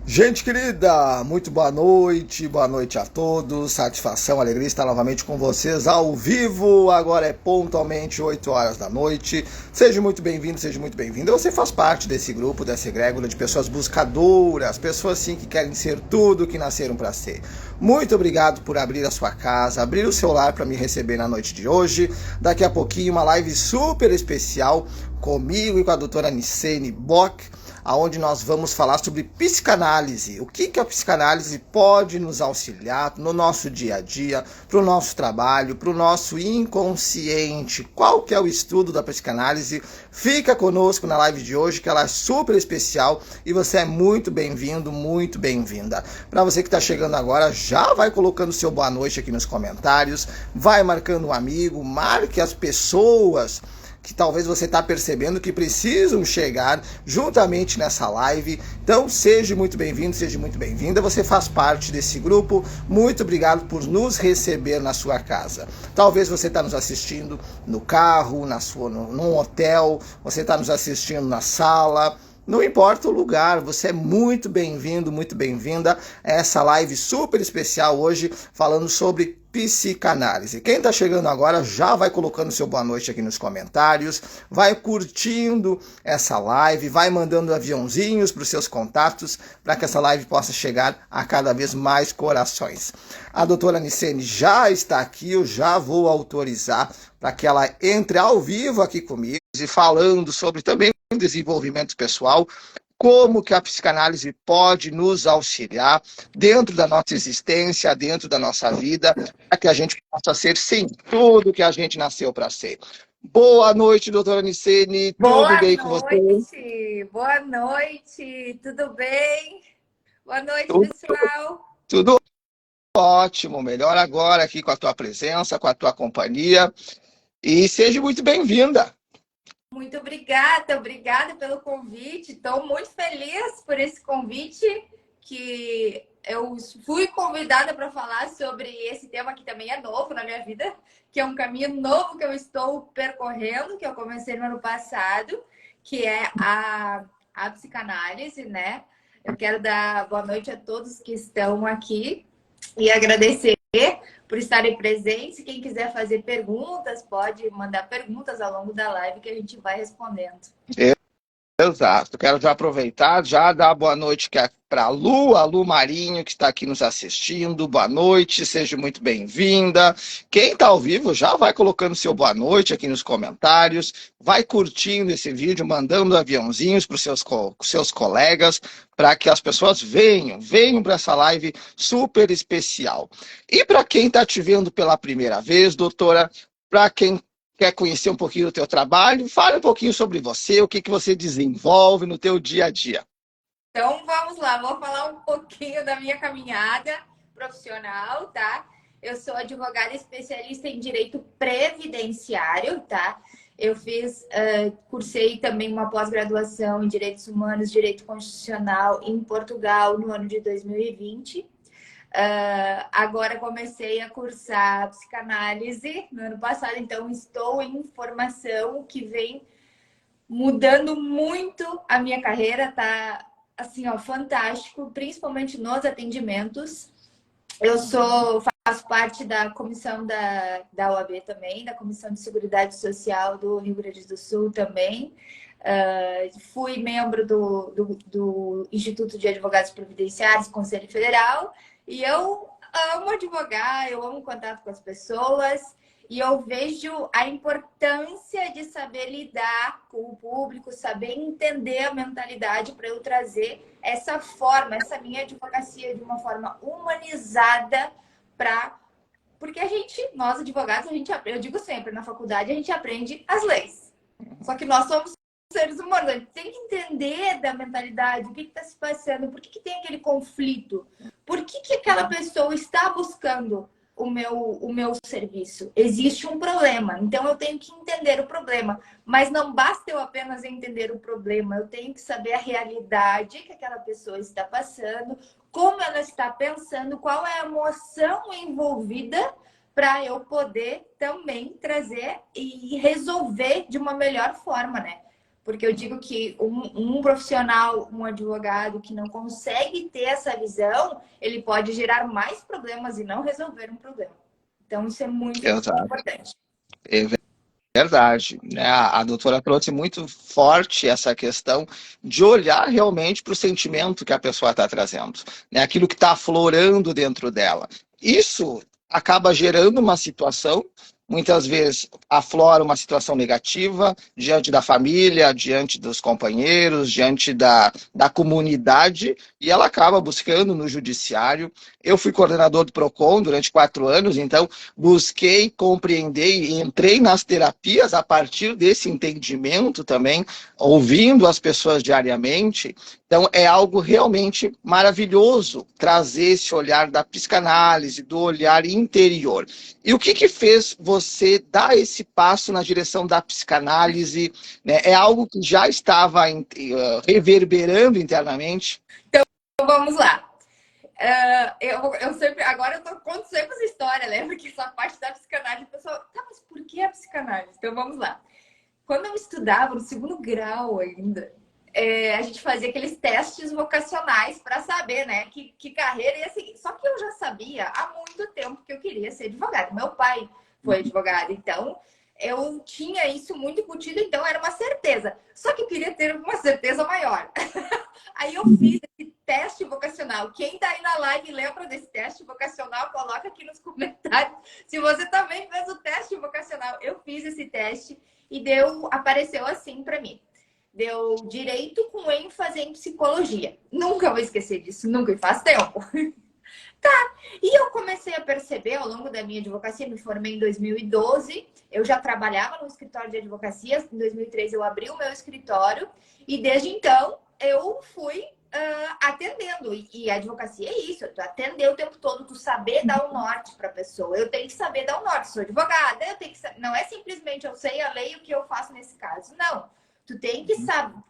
Gente querida, muito boa noite a todos, satisfação, alegria estar novamente com vocês ao vivo, agora é pontualmente 8 horas da noite, seja muito bem-vindo, seja muito bem-vinda, você faz parte desse grupo, dessa egrégora de pessoas buscadoras, pessoas sim que querem ser tudo que nasceram para ser. Muito obrigado por abrir a sua casa, abrir o seu lar para me receber na noite de hoje, daqui a pouquinho uma live super especial comigo e com a doutora Nicene Bock, onde nós vamos falar sobre psicanálise. O que a psicanálise pode nos auxiliar no nosso dia a dia, para o nosso trabalho, para o nosso inconsciente. Qual que é o estudo da psicanálise? Fica conosco na live de hoje, que ela é super especial e você é muito bem-vindo, muito bem-vinda. Para você que está chegando agora, já vai colocando seu boa noite aqui nos comentários, vai marcando um amigo, marque as pessoas que talvez você está percebendo que precisam chegar juntamente nessa live. Então, seja muito bem-vindo, seja muito bem-vinda. Você faz parte desse grupo. Muito obrigado por nos receber na sua casa. Talvez você está nos assistindo no carro, num hotel, você está nos assistindo na sala. Não importa o lugar, você é muito bem-vindo, muito bem-vinda a essa live super especial hoje, falando sobre psicanálise. Quem está chegando agora já vai colocando seu boa noite aqui nos comentários, vai curtindo essa live, vai mandando aviãozinhos para os seus contatos, para que essa live possa chegar a cada vez mais corações. A doutora Nicene já está aqui, eu já vou autorizar para que ela entre ao vivo aqui comigo e falando sobre também desenvolvimento pessoal, como que a psicanálise pode nos auxiliar dentro da nossa existência, dentro da nossa vida, para que a gente possa ser, sim, tudo que a gente nasceu para ser. Boa noite, doutora Nicene, tudo bem com você? Boa noite, tudo bem? Boa noite, Tudo, pessoal. tudo ótimo, melhor agora aqui com a tua presença, com a tua companhia, e seja muito bem-vinda. Muito obrigada pelo convite. Estou muito feliz por esse convite, que eu fui convidada para falar sobre esse tema que também é novo na minha vida, que é um caminho novo que eu estou percorrendo, que eu comecei no ano passado, que é a psicanálise, né? Eu quero dar boa noite a todos que estão aqui e agradecer por estarem presentes. Quem quiser fazer perguntas, pode mandar perguntas ao longo da live que a gente vai respondendo. Exato, quero já aproveitar, já dar boa noite para a Lu Marinho, que está aqui nos assistindo. Boa noite, seja muito bem-vinda. Quem está ao vivo já vai colocando seu boa noite aqui nos comentários, vai curtindo esse vídeo, mandando aviãozinhos para os seus colegas, para que as pessoas venham para essa live super especial. E para quem está te vendo pela primeira vez, doutora, para quem quer conhecer um pouquinho do teu trabalho, fale um pouquinho sobre você, o que você desenvolve no teu dia a dia. Então, vamos lá, vou falar um pouquinho da minha caminhada profissional, tá? Eu sou advogada especialista em direito previdenciário, tá? Eu cursei também uma pós-graduação em Direitos Humanos, Direito Constitucional em Portugal no ano de 2020. Agora comecei a cursar psicanálise no ano passado, então estou em formação, que vem mudando muito a minha carreira, tá assim, ó, fantástico, principalmente nos atendimentos. Faço parte da comissão da OAB também, da Comissão de Seguridade Social do Rio Grande do Sul também. Fui membro do Instituto de Advogados Previdenciários, Conselho Federal, e eu amo advogar, eu amo contato com as pessoas, e eu vejo a importância de saber lidar com o público, saber entender a mentalidade para eu trazer essa minha advocacia de uma forma humanizada porque nós advogados, eu digo sempre, na faculdade a gente aprende as leis. Só que nós somos seres humanos, a gente tem que entender da mentalidade, o que está se passando, por que tem aquele conflito, por que aquela pessoa está buscando o meu serviço. Existe um problema, então eu tenho que entender o problema. Mas não basta eu apenas entender o problema, eu tenho que saber a realidade que aquela pessoa está passando, como ela está pensando, qual é a emoção envolvida, para eu poder também trazer e resolver de uma melhor forma, né? Porque eu digo que um profissional, um advogado que não consegue ter essa visão, ele pode gerar mais problemas e não resolver um problema. Então, isso é muito Exato. importante. É verdade, né? A doutora trouxe muito forte essa questão de olhar realmente para o sentimento que a pessoa está trazendo, né? Aquilo que está aflorando dentro dela. Isso acaba gerando uma situação, muitas vezes aflora uma situação negativa diante da família, diante dos companheiros, diante da comunidade, e ela acaba buscando no judiciário. Eu fui coordenador do PROCON durante 4 anos, então busquei compreender e entrei nas terapias a partir desse entendimento também, ouvindo as pessoas diariamente. Então, é algo realmente maravilhoso trazer esse olhar da psicanálise, do olhar interior. E o que fez você dar esse passo na direção da psicanálise? Né? É algo que já estava reverberando internamente? Então, vamos lá. Eu sempre, agora eu conto sempre essa história, lembra que essa parte da psicanálise, o pessoal, tá, mas por que a psicanálise? Então vamos lá. Quando eu estudava no segundo grau ainda, a gente fazia aqueles testes vocacionais para saber, né, que carreira ia seguir. Só que eu já sabia há muito tempo que eu queria ser advogada. Meu pai foi advogado, então eu tinha isso muito embutido, então era uma certeza. Só que eu queria ter uma certeza maior. Aí eu fiz esse teste vocacional. Quem tá aí na live lembra desse teste vocacional? Coloca aqui nos comentários. Se você também fez o teste vocacional, eu fiz esse teste e apareceu assim para mim. Deu direito com ênfase em psicologia. Nunca vou esquecer disso, nunca, e faz tempo. Tá, e eu comecei a perceber ao longo da minha advocacia, me formei em 2012, eu já trabalhava no escritório de advocacia, em 2013 eu abri o meu escritório e desde então eu fui atendendo. E a advocacia é isso, tu atender o tempo todo, tu saber dar o norte para a pessoa. Eu tenho que saber dar o norte, sou advogada, eu tenho que não é simplesmente eu sei a lei e o que eu faço nesse caso, não. Tu tem que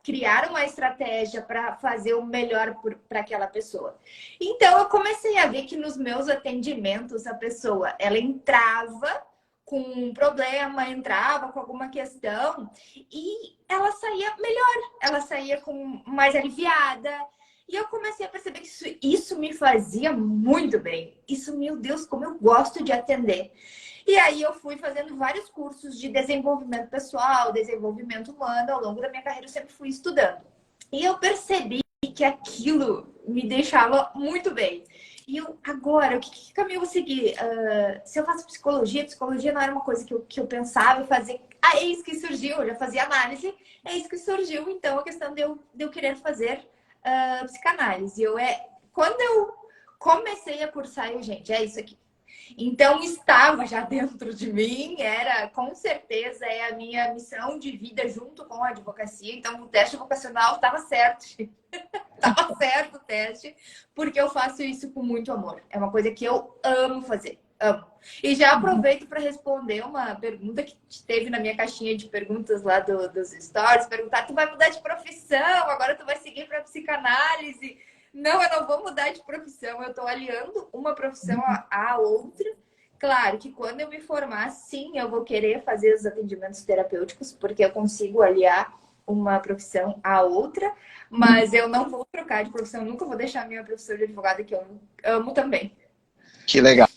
criar uma estratégia para fazer o melhor para aquela pessoa. Então, eu comecei a ver que nos meus atendimentos, a pessoa, ela entrava com um problema, entrava com alguma questão e ela saía melhor, ela saía mais aliviada. E eu comecei a perceber que isso me fazia muito bem. Isso, meu Deus, como eu gosto de atender. E aí eu fui fazendo vários cursos de desenvolvimento pessoal, desenvolvimento humano. Ao longo da minha carreira eu sempre fui estudando. E eu percebi que aquilo me deixava muito bem. E agora, que caminho eu vou seguir? Se eu faço psicologia não era uma coisa que eu pensava em fazer. É isso que surgiu, eu já fazia análise, é isso que surgiu. Então, a questão de eu querer fazer psicanálise. Quando eu comecei a cursar, gente, é isso aqui. Então, estava já dentro de mim, com certeza, é a minha missão de vida junto com a advocacia. Então, o teste vocacional estava certo. Estava certo o teste, porque eu faço isso com muito amor. É uma coisa que eu amo fazer, amo. E já aproveito para responder uma pergunta que teve na minha caixinha de perguntas lá dos stories. Perguntar, tu vai mudar de profissão, agora tu vai seguir para psicanálise? Não, eu não vou mudar de profissão. Eu estou aliando uma profissão à outra. Claro que quando eu me formar, sim, eu vou querer fazer os atendimentos terapêuticos, porque eu consigo aliar uma profissão à outra, mas eu não vou trocar de profissão, nunca vou deixar a minha profissão de advogada, que eu amo também. Que legal,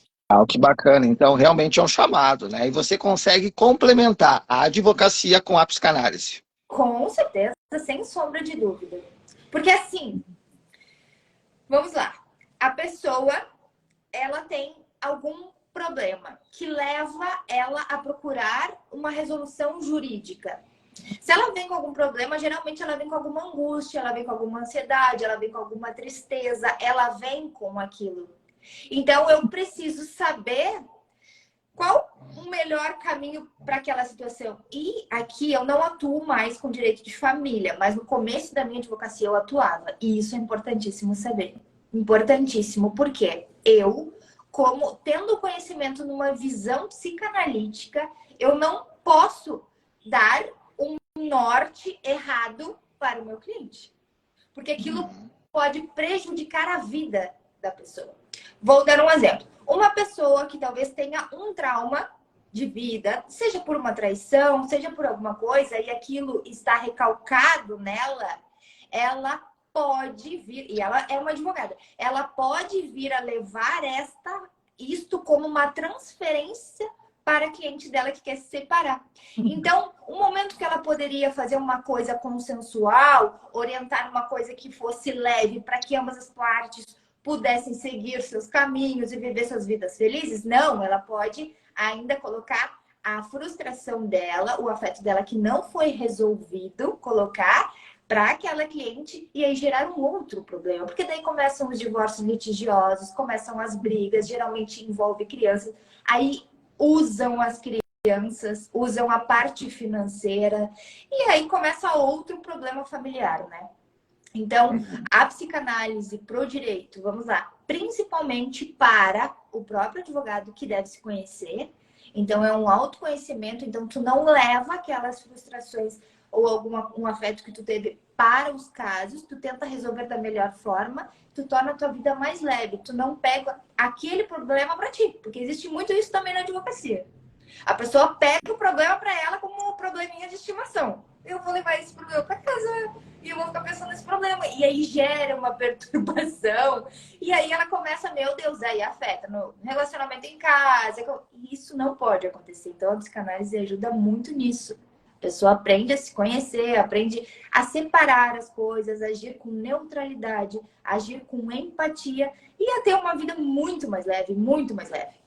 que bacana. Então, realmente é um chamado, né? E você consegue complementar a advocacia com a psicanálise. Com certeza, sem sombra de dúvida. Porque assim, vamos lá, a pessoa, ela tem algum problema que leva ela a procurar uma resolução jurídica. Se ela vem com algum problema, geralmente ela vem com alguma angústia, ela vem com alguma ansiedade, ela vem com alguma tristeza, ela vem com aquilo. Então, eu preciso saber qual o melhor caminho para aquela situação. E aqui eu não atuo mais com direito de família, mas no começo da minha advocacia eu atuava. E isso é importantíssimo saber. Importantíssimo, porque eu, como tendo conhecimento numa visão psicanalítica, eu não posso dar um norte errado para o meu cliente. Porque aquilo pode prejudicar a vida da pessoa. Vou dar um exemplo. Uma pessoa que talvez tenha um trauma de vida, seja por uma traição, seja por alguma coisa, e aquilo está recalcado nela, ela pode vir, e ela é uma advogada, ela pode vir a levar isto como uma transferência para a cliente dela que quer se separar. Então, o momento que ela poderia fazer uma coisa consensual, orientar uma coisa que fosse leve para que ambas as partes pudessem seguir seus caminhos e viver suas vidas felizes, não, ela pode ainda colocar a frustração dela, o afeto dela que não foi resolvido, colocar para aquela cliente e aí gerar um outro problema. Porque daí começam os divórcios litigiosos, começam as brigas, geralmente envolve crianças. Aí usam as crianças, usam a parte financeira e aí começa outro problema familiar, né? Então, a psicanálise pro direito, vamos lá, principalmente para o próprio advogado que deve se conhecer. Então, é um autoconhecimento. Então, tu não leva aquelas frustrações ou um afeto que tu teve para os casos, tu tenta resolver da melhor forma, tu torna a tua vida mais leve, tu não pega aquele problema para ti, porque existe muito isso também na advocacia. A pessoa pega o problema para ela como um probleminha de estimação. Eu vou levar esse problema para casa e eu vou ficar pensando nesse problema. E aí gera uma perturbação. E aí ela começa, meu Deus, aí afeta no relacionamento em casa. Isso não pode acontecer. Então a psicanálise ajuda muito nisso. A pessoa aprende a se conhecer, aprende a separar as coisas, agir com neutralidade, agir com empatia e a ter uma vida muito mais leve, muito mais leve.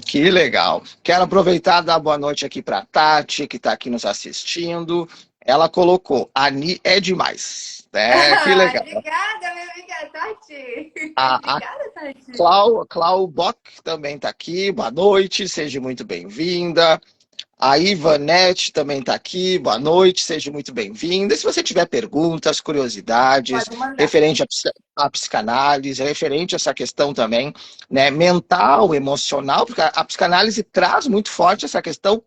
Que legal. Quero aproveitar e dar boa noite aqui para a Tati, que está aqui nos assistindo. Ela colocou, Ani é demais. Que legal. Obrigada, minha amiga Tati. A Obrigada, Tati. Clau Bock também está aqui. Boa noite, seja muito bem-vinda. A Ivanete também está aqui, boa noite, seja muito bem-vinda. Se você tiver perguntas, curiosidades, referente à psicanálise, referente a essa questão também, né, mental, emocional, porque a psicanálise traz muito forte essa questão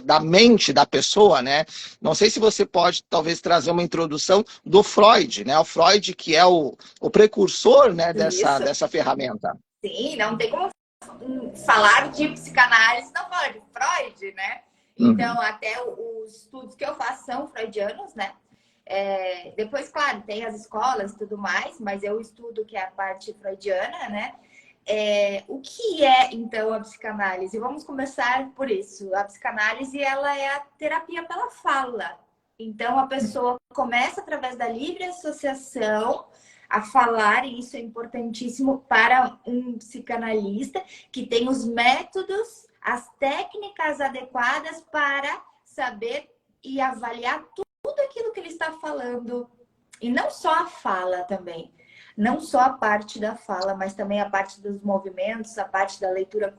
da mente da pessoa, né? Não sei se você pode, talvez, trazer uma introdução do Freud, né? O Freud que é o precursor, né, dessa ferramenta. Sim, não tem como falar de psicanálise, não falar de Freud, né? Então, até os estudos que eu faço são freudianos, né? Depois, claro, tem as escolas e tudo mais, mas eu estudo que é a parte freudiana, né? O que é, então, a psicanálise? Vamos começar por isso. A psicanálise, ela é a terapia pela fala. Então, a pessoa começa através da livre associação a falar, e isso é importantíssimo para um psicanalista que tem os métodos, as técnicas adequadas para saber e avaliar tudo aquilo que ele está falando. E não só a fala também. Não só a parte da fala, mas também a parte dos movimentos, a parte da leitura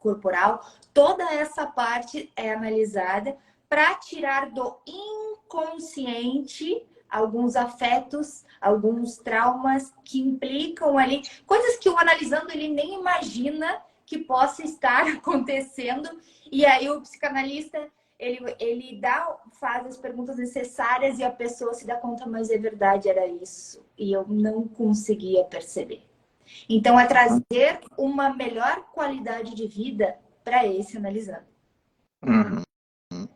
corporal. Toda essa parte é analisada para tirar do inconsciente alguns afetos, alguns traumas que implicam ali, coisas que o analisando ele nem imagina que possa estar acontecendo. E aí o psicanalista, ele faz as perguntas necessárias e a pessoa se dá conta, mas é verdade, era isso. E eu não conseguia perceber. Então, é trazer uma melhor qualidade de vida para esse analisando.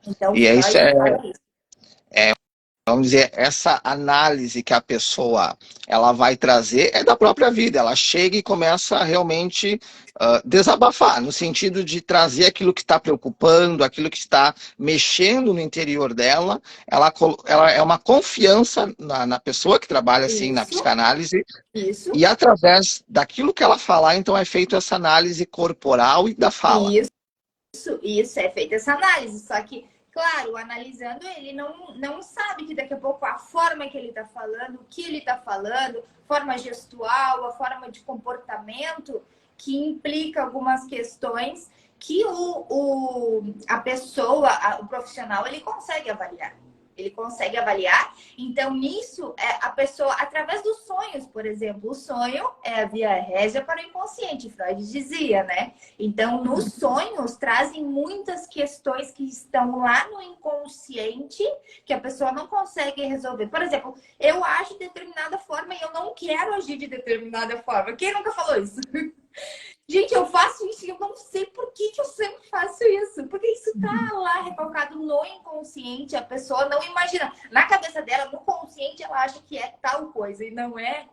Então, e Freud fala isso. Vamos dizer, essa análise que a pessoa ela vai trazer é da própria vida. Ela chega e começa a realmente desabafar, no sentido de trazer aquilo que está preocupando, aquilo que está mexendo no interior dela. Ela é uma confiança na pessoa que trabalha assim na psicanálise. Isso. E através daquilo que ela falar, então é feita essa análise corporal e da fala. Isso, é feita essa análise. Só que, claro, analisando, ele não sabe que daqui a pouco a forma que ele está falando, o que ele está falando, forma gestual, a forma de comportamento, que implica algumas questões que a pessoa, o profissional, ele consegue avaliar. Ele consegue avaliar. Então, nisso, a pessoa, através dos sonhos, por exemplo, o sonho é a via régia para o inconsciente, Freud dizia, né? Então, nos sonhos, trazem muitas questões que estão lá no inconsciente que a pessoa não consegue resolver. Por exemplo, eu ajo de determinada forma e eu não quero agir de determinada forma. Quem nunca falou isso? Gente, eu faço isso e eu não sei por que que eu sempre faço isso. Porque isso tá lá recalcado no inconsciente, a pessoa não imagina. Na cabeça dela, no consciente, ela acha que é tal coisa e não é.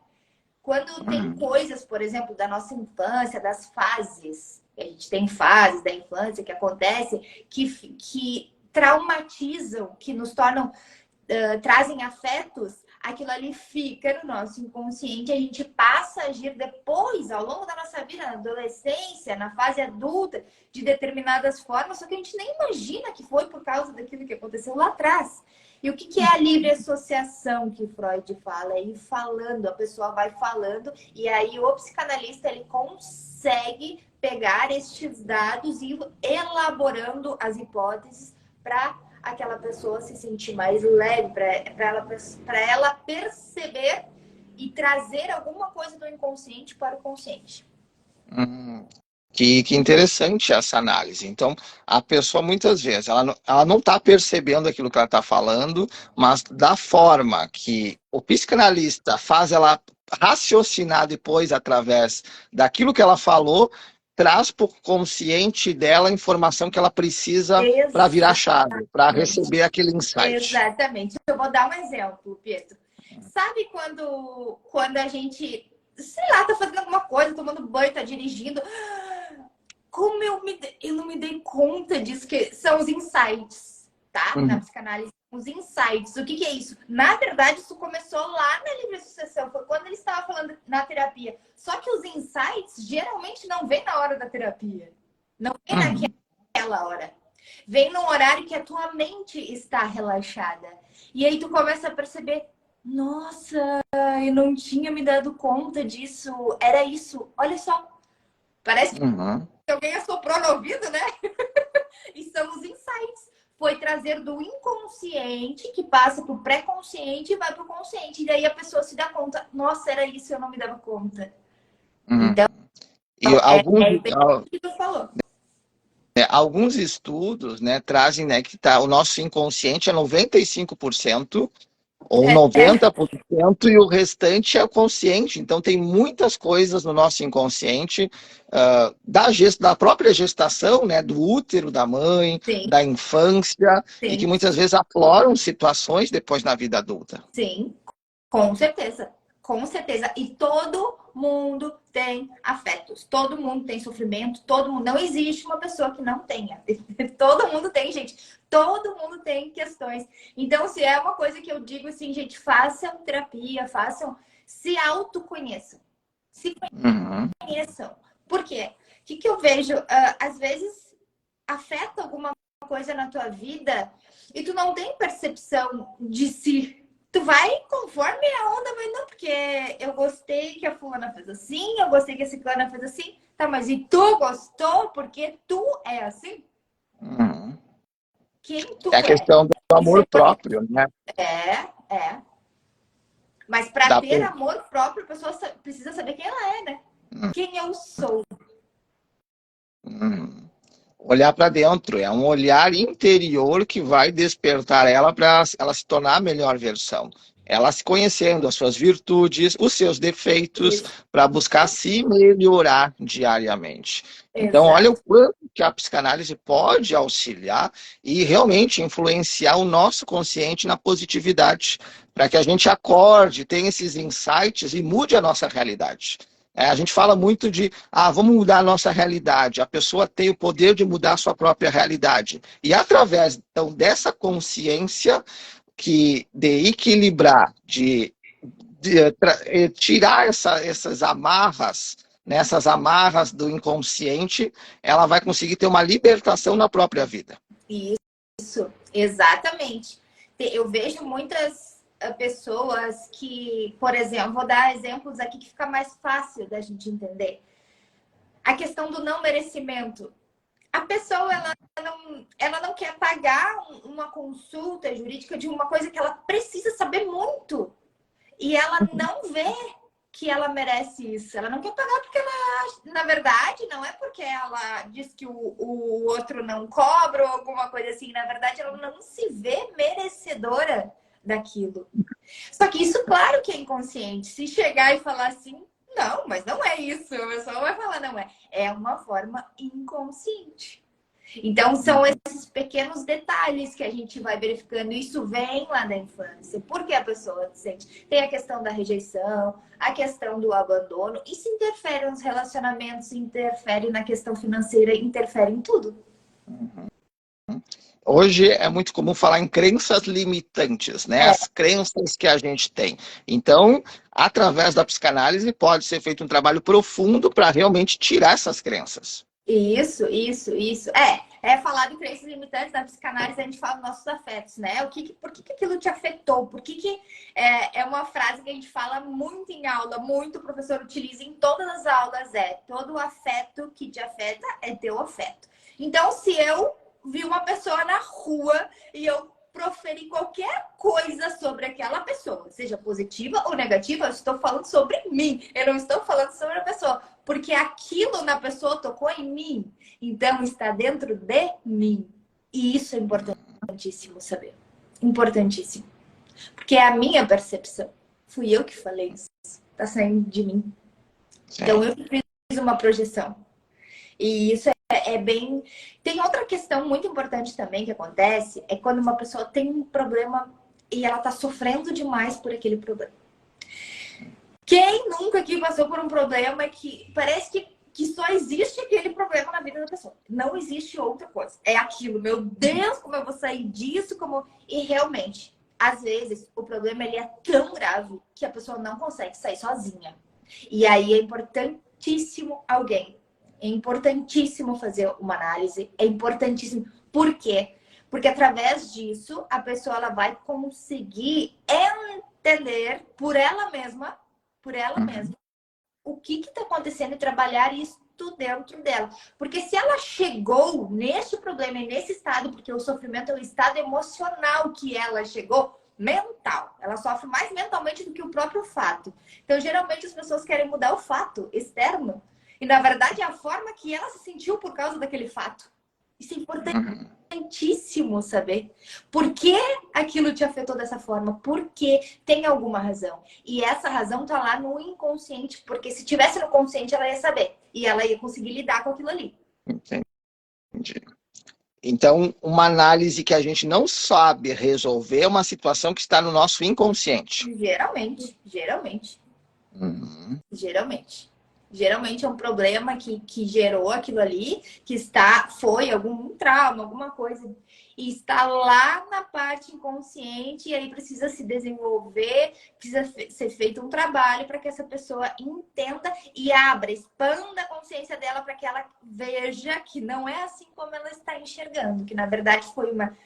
Quando tem Uhum. coisas, por exemplo, da nossa infância, das fases, a gente tem fases da infância que acontecem, que traumatizam, que nos tornam trazem afetos, aquilo ali fica no nosso inconsciente, a gente passa a agir depois, ao longo da nossa vida, na adolescência, na fase adulta, de determinadas formas, só que a gente nem imagina que foi por causa daquilo que aconteceu lá atrás. E o que é a livre associação que Freud fala? É ir falando, a pessoa vai falando, e aí o psicanalista ele consegue pegar estes dados e ir elaborando as hipóteses para aquela pessoa se sentir mais leve, para ela perceber e trazer alguma coisa do inconsciente para o consciente. Hum, que interessante essa análise. Então, a pessoa muitas vezes ela não está percebendo aquilo que ela está falando, mas da forma que o psicanalista faz ela raciocinar depois através daquilo que ela falou, traz para o consciente dela a informação que ela precisa para virar chave, para Exatamente. receber aquele insight. Exatamente. Eu vou dar um exemplo, Pietro. Sabe quando a gente, sei lá, tá fazendo alguma coisa, tomando banho, tá dirigindo, como eu não me dei conta disso, que são os insights, tá? Na Uhum. psicanálise, os insights. O que que é isso? Na verdade, isso começou lá na livre associação, foi quando ele estava falando na terapia. Só que os insights geralmente não vêm na hora da terapia. Não vem Uhum. naquela hora. Vem num horário que a tua mente está relaxada. E aí tu começa a perceber, nossa, eu não tinha me dado conta disso. Era isso. Olha só, parece Uhum. que alguém assoprou no ouvido, né? E são os insights. Foi trazer do inconsciente, que passa pro pré-consciente e vai pro consciente. E daí a pessoa se dá conta, nossa, era isso, eu não me dava conta. Uhum. Então, E é bem o que tu falou. alguns estudos, né, trazem, né, que o nosso inconsciente é 95% ou É, 90% e o restante é o consciente. Então, tem muitas coisas no nosso inconsciente, da própria gestação, né, do útero da mãe, sim, da infância, e que sim, muitas vezes afloram situações depois na vida adulta. sim. Com certeza, com certeza. E todo mundo tem afetos, todo mundo tem sofrimento, todo mundo. Não existe uma pessoa que não tenha. Todo mundo tem, gente. Todo mundo tem questões. Então, se é uma coisa que eu digo assim, gente, façam terapia, façam, se autoconheçam. Se Uhum. conheçam. Por quê? O que eu vejo? Às vezes afeta alguma coisa na tua vida e tu não tem percepção de si. Tu vai conforme a onda, mas não, porque eu gostei que a fulana fez assim, eu gostei que a ciclana fez assim. Tá, mas e tu gostou porque tu é assim? Uhum. Quem É a tu é? questão do Isso é amor importante. próprio, né? É. Mas para Da, ter amor próprio, a pessoa precisa saber quem ela é, né? Quem eu sou. uhum. Olhar para dentro, é um olhar interior que vai despertar ela para ela se tornar a melhor versão. Ela se conhecendo as suas virtudes, os seus defeitos, Isso. para buscar se melhorar diariamente. Então, olha o Exato. quanto que a psicanálise pode auxiliar e realmente influenciar o nosso consciente na positividade, para que a gente acorde, tenha esses insights e mude a nossa realidade. A gente fala muito de, vamos mudar a nossa realidade. A pessoa tem o poder de mudar a sua própria realidade. E através, então, dessa consciência de equilibrar, de tirar essas amarras, né, essas amarras do inconsciente, ela vai conseguir ter uma libertação na própria vida. Isso, exatamente. Eu vejo muitas pessoas que, por exemplo, vou dar exemplos aqui que fica mais fácil da gente entender. A questão do não merecimento. A pessoa ela não quer pagar uma consulta jurídica de uma coisa que ela precisa saber muito. E ela não vê que ela merece isso. Ela não quer pagar porque ela, na verdade, não é porque ela diz que o outro não cobra ou alguma coisa assim. Na verdade, ela não se vê merecedora daquilo. Só que isso, claro que é inconsciente. Se chegar e falar assim, Não, mas não é isso. A pessoa vai falar, não é. É uma forma inconsciente. Então, são esses pequenos detalhes que a gente vai verificando. Isso vem lá da infância. Por que a pessoa sente? Tem a questão da rejeição, a questão do abandono. Isso interfere nos relacionamentos, interfere na questão financeira, interfere em tudo. Hoje é muito comum falar em crenças limitantes, né? As crenças que a gente tem. Então, através da psicanálise, pode ser feito um trabalho profundo para realmente tirar essas crenças. Isso. É falar em crenças limitantes na psicanálise, a gente fala dos nossos afetos, né? Por que aquilo te afetou? Por que é uma frase que a gente fala muito em aula, muito o professor utiliza em todas as aulas, todo afeto que te afeta é teu afeto. Então, se eu vi uma pessoa na rua e eu proferi qualquer coisa sobre aquela pessoa, seja positiva ou negativa, eu estou falando sobre mim, eu não estou falando sobre a pessoa, porque aquilo na pessoa tocou em mim, então está dentro de mim. E isso é importantíssimo saber. Importantíssimo. Porque é a minha percepção. Fui eu que falei isso. Está saindo de mim. Sim. Então eu fiz uma projeção. E isso é bem... Tem outra questão muito importante também que acontece, é quando uma pessoa tem um problema e ela está sofrendo demais por aquele problema. Quem nunca aqui passou por um problema que parece que só existe aquele problema na vida da pessoa. Não existe outra coisa. É aquilo. Meu Deus, como eu vou sair disso? E realmente, às vezes, o problema ele é tão grave que a pessoa não consegue sair sozinha. E aí é importantíssimo alguém. É importantíssimo fazer uma análise. É importantíssimo. Por quê? Porque através disso, a pessoa ela vai conseguir entender por ela mesma, o que está acontecendo e trabalhar isso dentro dela. Porque se ela chegou nesse problema e nesse estado, porque o sofrimento é o estado emocional que ela chegou, mental. Ela sofre mais mentalmente do que o próprio fato. Então, geralmente, as pessoas querem mudar o fato externo. E, na verdade, é a forma que ela se sentiu por causa daquele fato. Isso é importantíssimo saber. Por que aquilo te afetou dessa forma? Porque tem alguma razão. E essa razão tá lá no inconsciente. Porque se tivesse no consciente, ela ia saber. E ela ia conseguir lidar com aquilo ali. Entendi. Então, uma análise que a gente não sabe resolver é uma situação que está no nosso inconsciente. Geralmente. Geralmente é um problema que gerou aquilo ali, que foi algum trauma, alguma coisa, e está lá na parte inconsciente, e aí precisa se desenvolver, precisa ser feito um trabalho para que essa pessoa entenda e expanda a consciência dela para que ela veja que não é assim como ela está enxergando, que na verdade foi uma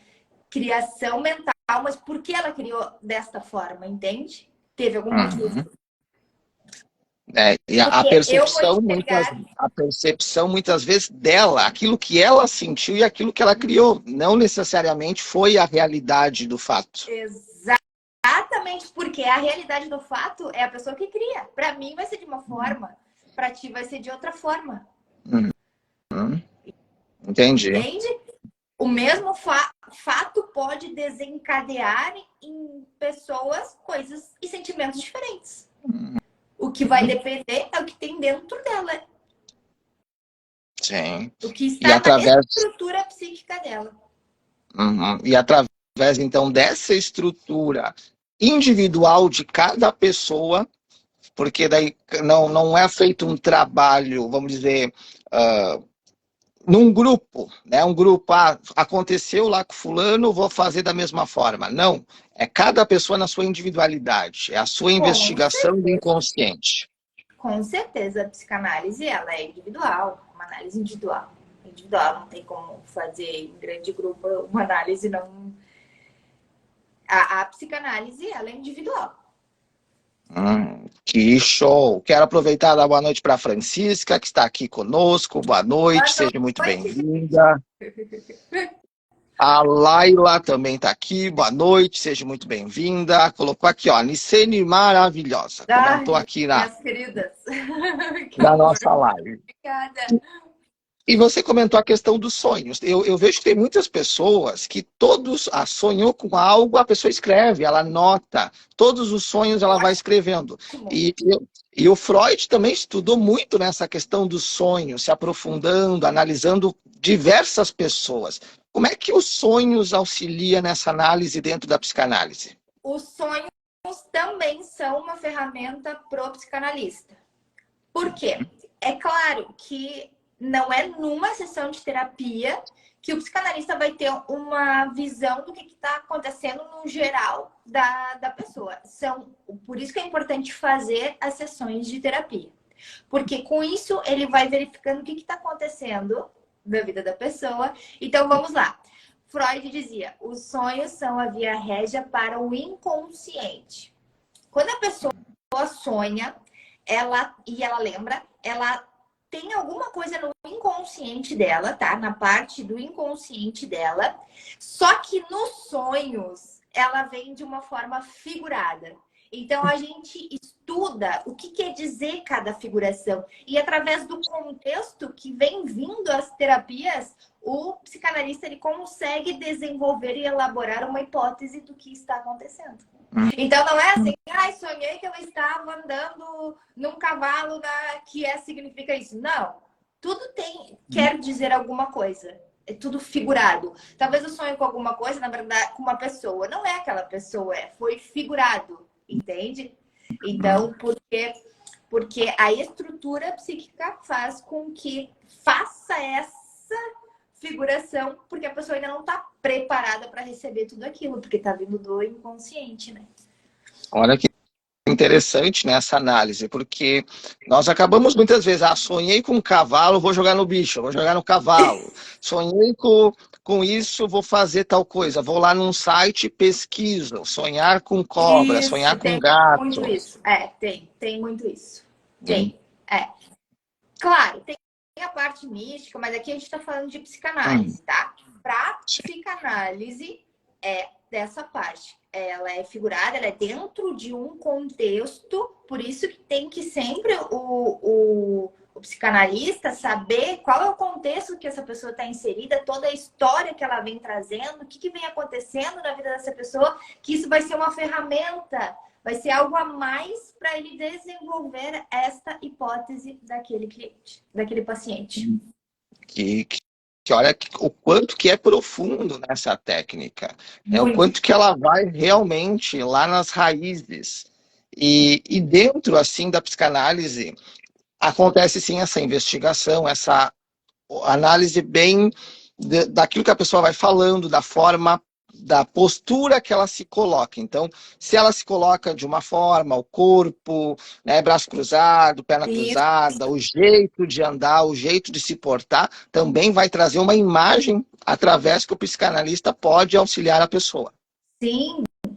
criação mental, mas por que ela criou desta forma, entende? Teve algum motivo. E a percepção muitas vezes dela, aquilo que ela sentiu e aquilo que ela criou, não necessariamente foi a realidade do fato. Exatamente, porque a realidade do fato é a pessoa que cria. Para mim vai ser de uma forma, para ti vai ser de outra forma. Entendi. Entende? O mesmo fato pode desencadear em pessoas coisas e sentimentos diferentes. O que vai depender é o que tem dentro dela. Sim. O que está na estrutura psíquica dela. E através, então, dessa estrutura individual de cada pessoa, porque daí não é feito um trabalho, vamos dizer, num grupo, né? Um grupo, aconteceu lá com fulano, vou fazer da mesma forma. Não, é cada pessoa na sua individualidade, é a sua investigação do inconsciente. Com certeza, a psicanálise, ela é individual, uma análise individual. Não tem como fazer em grande grupo uma análise, não... A psicanálise, ela é individual. Que show! Quero aproveitar e dar boa noite para a Francisca, que está aqui conosco. Boa noite, seja muito bem-vinda. A Laila também está aqui. Boa noite, seja muito bem-vinda. Colocou aqui, ó, Nicene maravilhosa. Comentou aqui na nossa live. Obrigada. E você comentou a questão dos sonhos. Eu vejo que tem muitas pessoas que todos sonhou com algo, a pessoa escreve, ela anota. Todos os sonhos ela vai escrevendo. Ótimo. E o Freud também estudou muito nessa questão dos sonhos, se aprofundando, analisando diversas pessoas. Como é que os sonhos auxiliam nessa análise dentro da psicanálise? Os sonhos também são uma ferramenta pro psicanalista. Por quê? É claro que não é numa sessão de terapia que o psicanalista vai ter uma visão do que está acontecendo no geral da pessoa. Por isso que é importante fazer as sessões de terapia. Porque com isso ele vai verificando o que está acontecendo na vida da pessoa. Então vamos lá. Freud dizia, os sonhos são a via régia para o inconsciente. Quando a pessoa sonha, ela lembra, ela tem alguma coisa no inconsciente dela, tá? Na parte do inconsciente dela. Só que nos sonhos, ela vem de uma forma figurada. Então, a gente estuda o que quer dizer cada figuração. E através do contexto que vem vindo as terapias, o psicanalista ele consegue desenvolver e elaborar uma hipótese do que está acontecendo. Então, não é assim, sonhei que eu estava andando num cavalo significa isso. Não. Tudo quer dizer alguma coisa. É tudo figurado. Talvez eu sonhe com alguma coisa, na verdade, com uma pessoa. Não é aquela pessoa, foi figurado. Entende? Então, porque a estrutura psíquica faz com que faça essa figuração, porque a pessoa ainda não está preparada para receber tudo aquilo, porque está vindo do inconsciente, né? Olha que interessante nessa análise, porque nós acabamos muitas vezes, sonhei com um cavalo, vou jogar no bicho, vou jogar no cavalo. Sonhei com isso, vou fazer tal coisa. Vou lá num site, pesquiso. Sonhar com cobra, Isso, sonhar com tem muito gato. isso. Tem muito isso. Tem. Claro, tem a parte mística, mas aqui a gente está falando de psicanálise, tá? Para psicanálise é dessa parte. Ela é figurada, ela é dentro de um contexto, por isso que tem que sempre o psicanalista saber qual é o contexto que essa pessoa está inserida, toda a história que ela vem trazendo, o que vem acontecendo na vida dessa pessoa, que isso vai ser uma ferramenta, vai ser algo a mais para ele desenvolver esta hipótese daquele cliente, daquele paciente. Que olha o quanto que é profundo nessa técnica, o Muito. quanto que ela vai realmente lá nas raízes. E dentro, assim, da psicanálise, acontece, sim, essa investigação, essa análise bem daquilo que a pessoa vai falando, da forma, da postura que ela se coloca. Então, se ela se coloca de uma forma, o corpo, né, braço cruzado, perna cruzada, o jeito de andar, o jeito de se portar, também vai trazer uma imagem através que o psicanalista pode auxiliar a pessoa.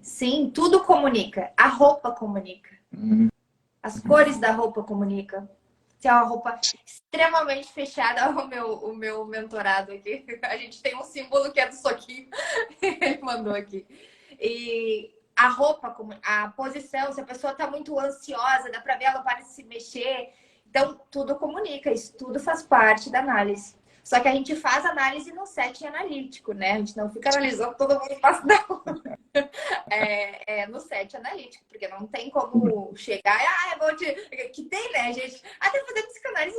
Sim, tudo comunica. A roupa comunica. As cores da roupa comunicam. Se é uma roupa extremamente fechada, o meu mentorado aqui, a gente tem um símbolo que é do soquinho, ele mandou aqui. E a roupa, a posição, se a pessoa está muito ansiosa, dá para ver ela para se mexer. Então, tudo comunica, isso tudo faz parte da análise. Só que a gente faz análise no setting analítico, né? A gente não fica analisando todo mundo passa não. No set analítico, porque não tem como chegar e, eu vou te... Que tem, né, gente? Até fazer psicanálise.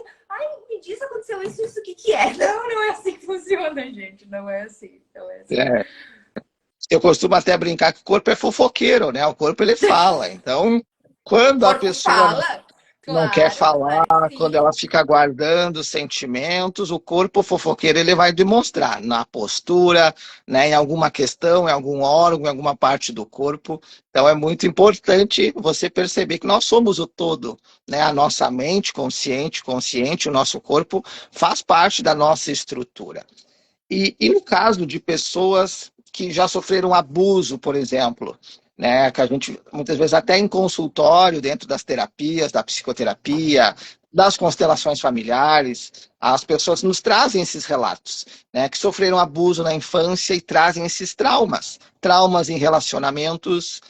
Me diz, aconteceu isso, o que é? Não é assim que funciona, gente. Não é assim. Eu costumo até brincar que o corpo é fofoqueiro, né? O corpo, ele fala. Então, quando a pessoa não quer falar, quando ela fica guardando sentimentos, o corpo fofoqueiro ele vai demonstrar na postura, né, em alguma questão, em algum órgão, em alguma parte do corpo. Então é muito importante você perceber que nós somos o todo, né? A nossa mente consciente, o nosso corpo faz parte da nossa estrutura. E no caso de pessoas que já sofreram abuso, por exemplo, né, que a gente, muitas vezes, até em consultório, dentro das terapias, da psicoterapia, das constelações familiares, as pessoas nos trazem esses relatos, né, que sofreram abuso na infância e trazem esses traumas. Traumas em relacionamentos,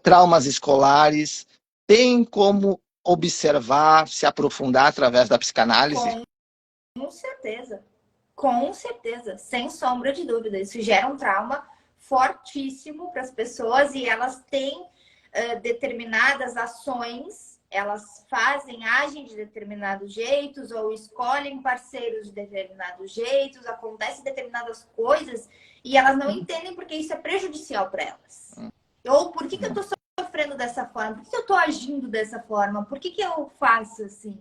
traumas escolares. Tem como observar, se aprofundar através da psicanálise? certeza. Com certeza, sem sombra de dúvida. Isso gera um trauma fortíssimo para as pessoas e elas têm determinadas ações, elas agem de determinados jeitos ou escolhem parceiros de determinados jeitos, acontecem determinadas coisas e elas não entendem porque isso é prejudicial para elas. Ou por que eu estou sofrendo dessa forma? Por que eu estou agindo dessa forma? Por que eu faço assim?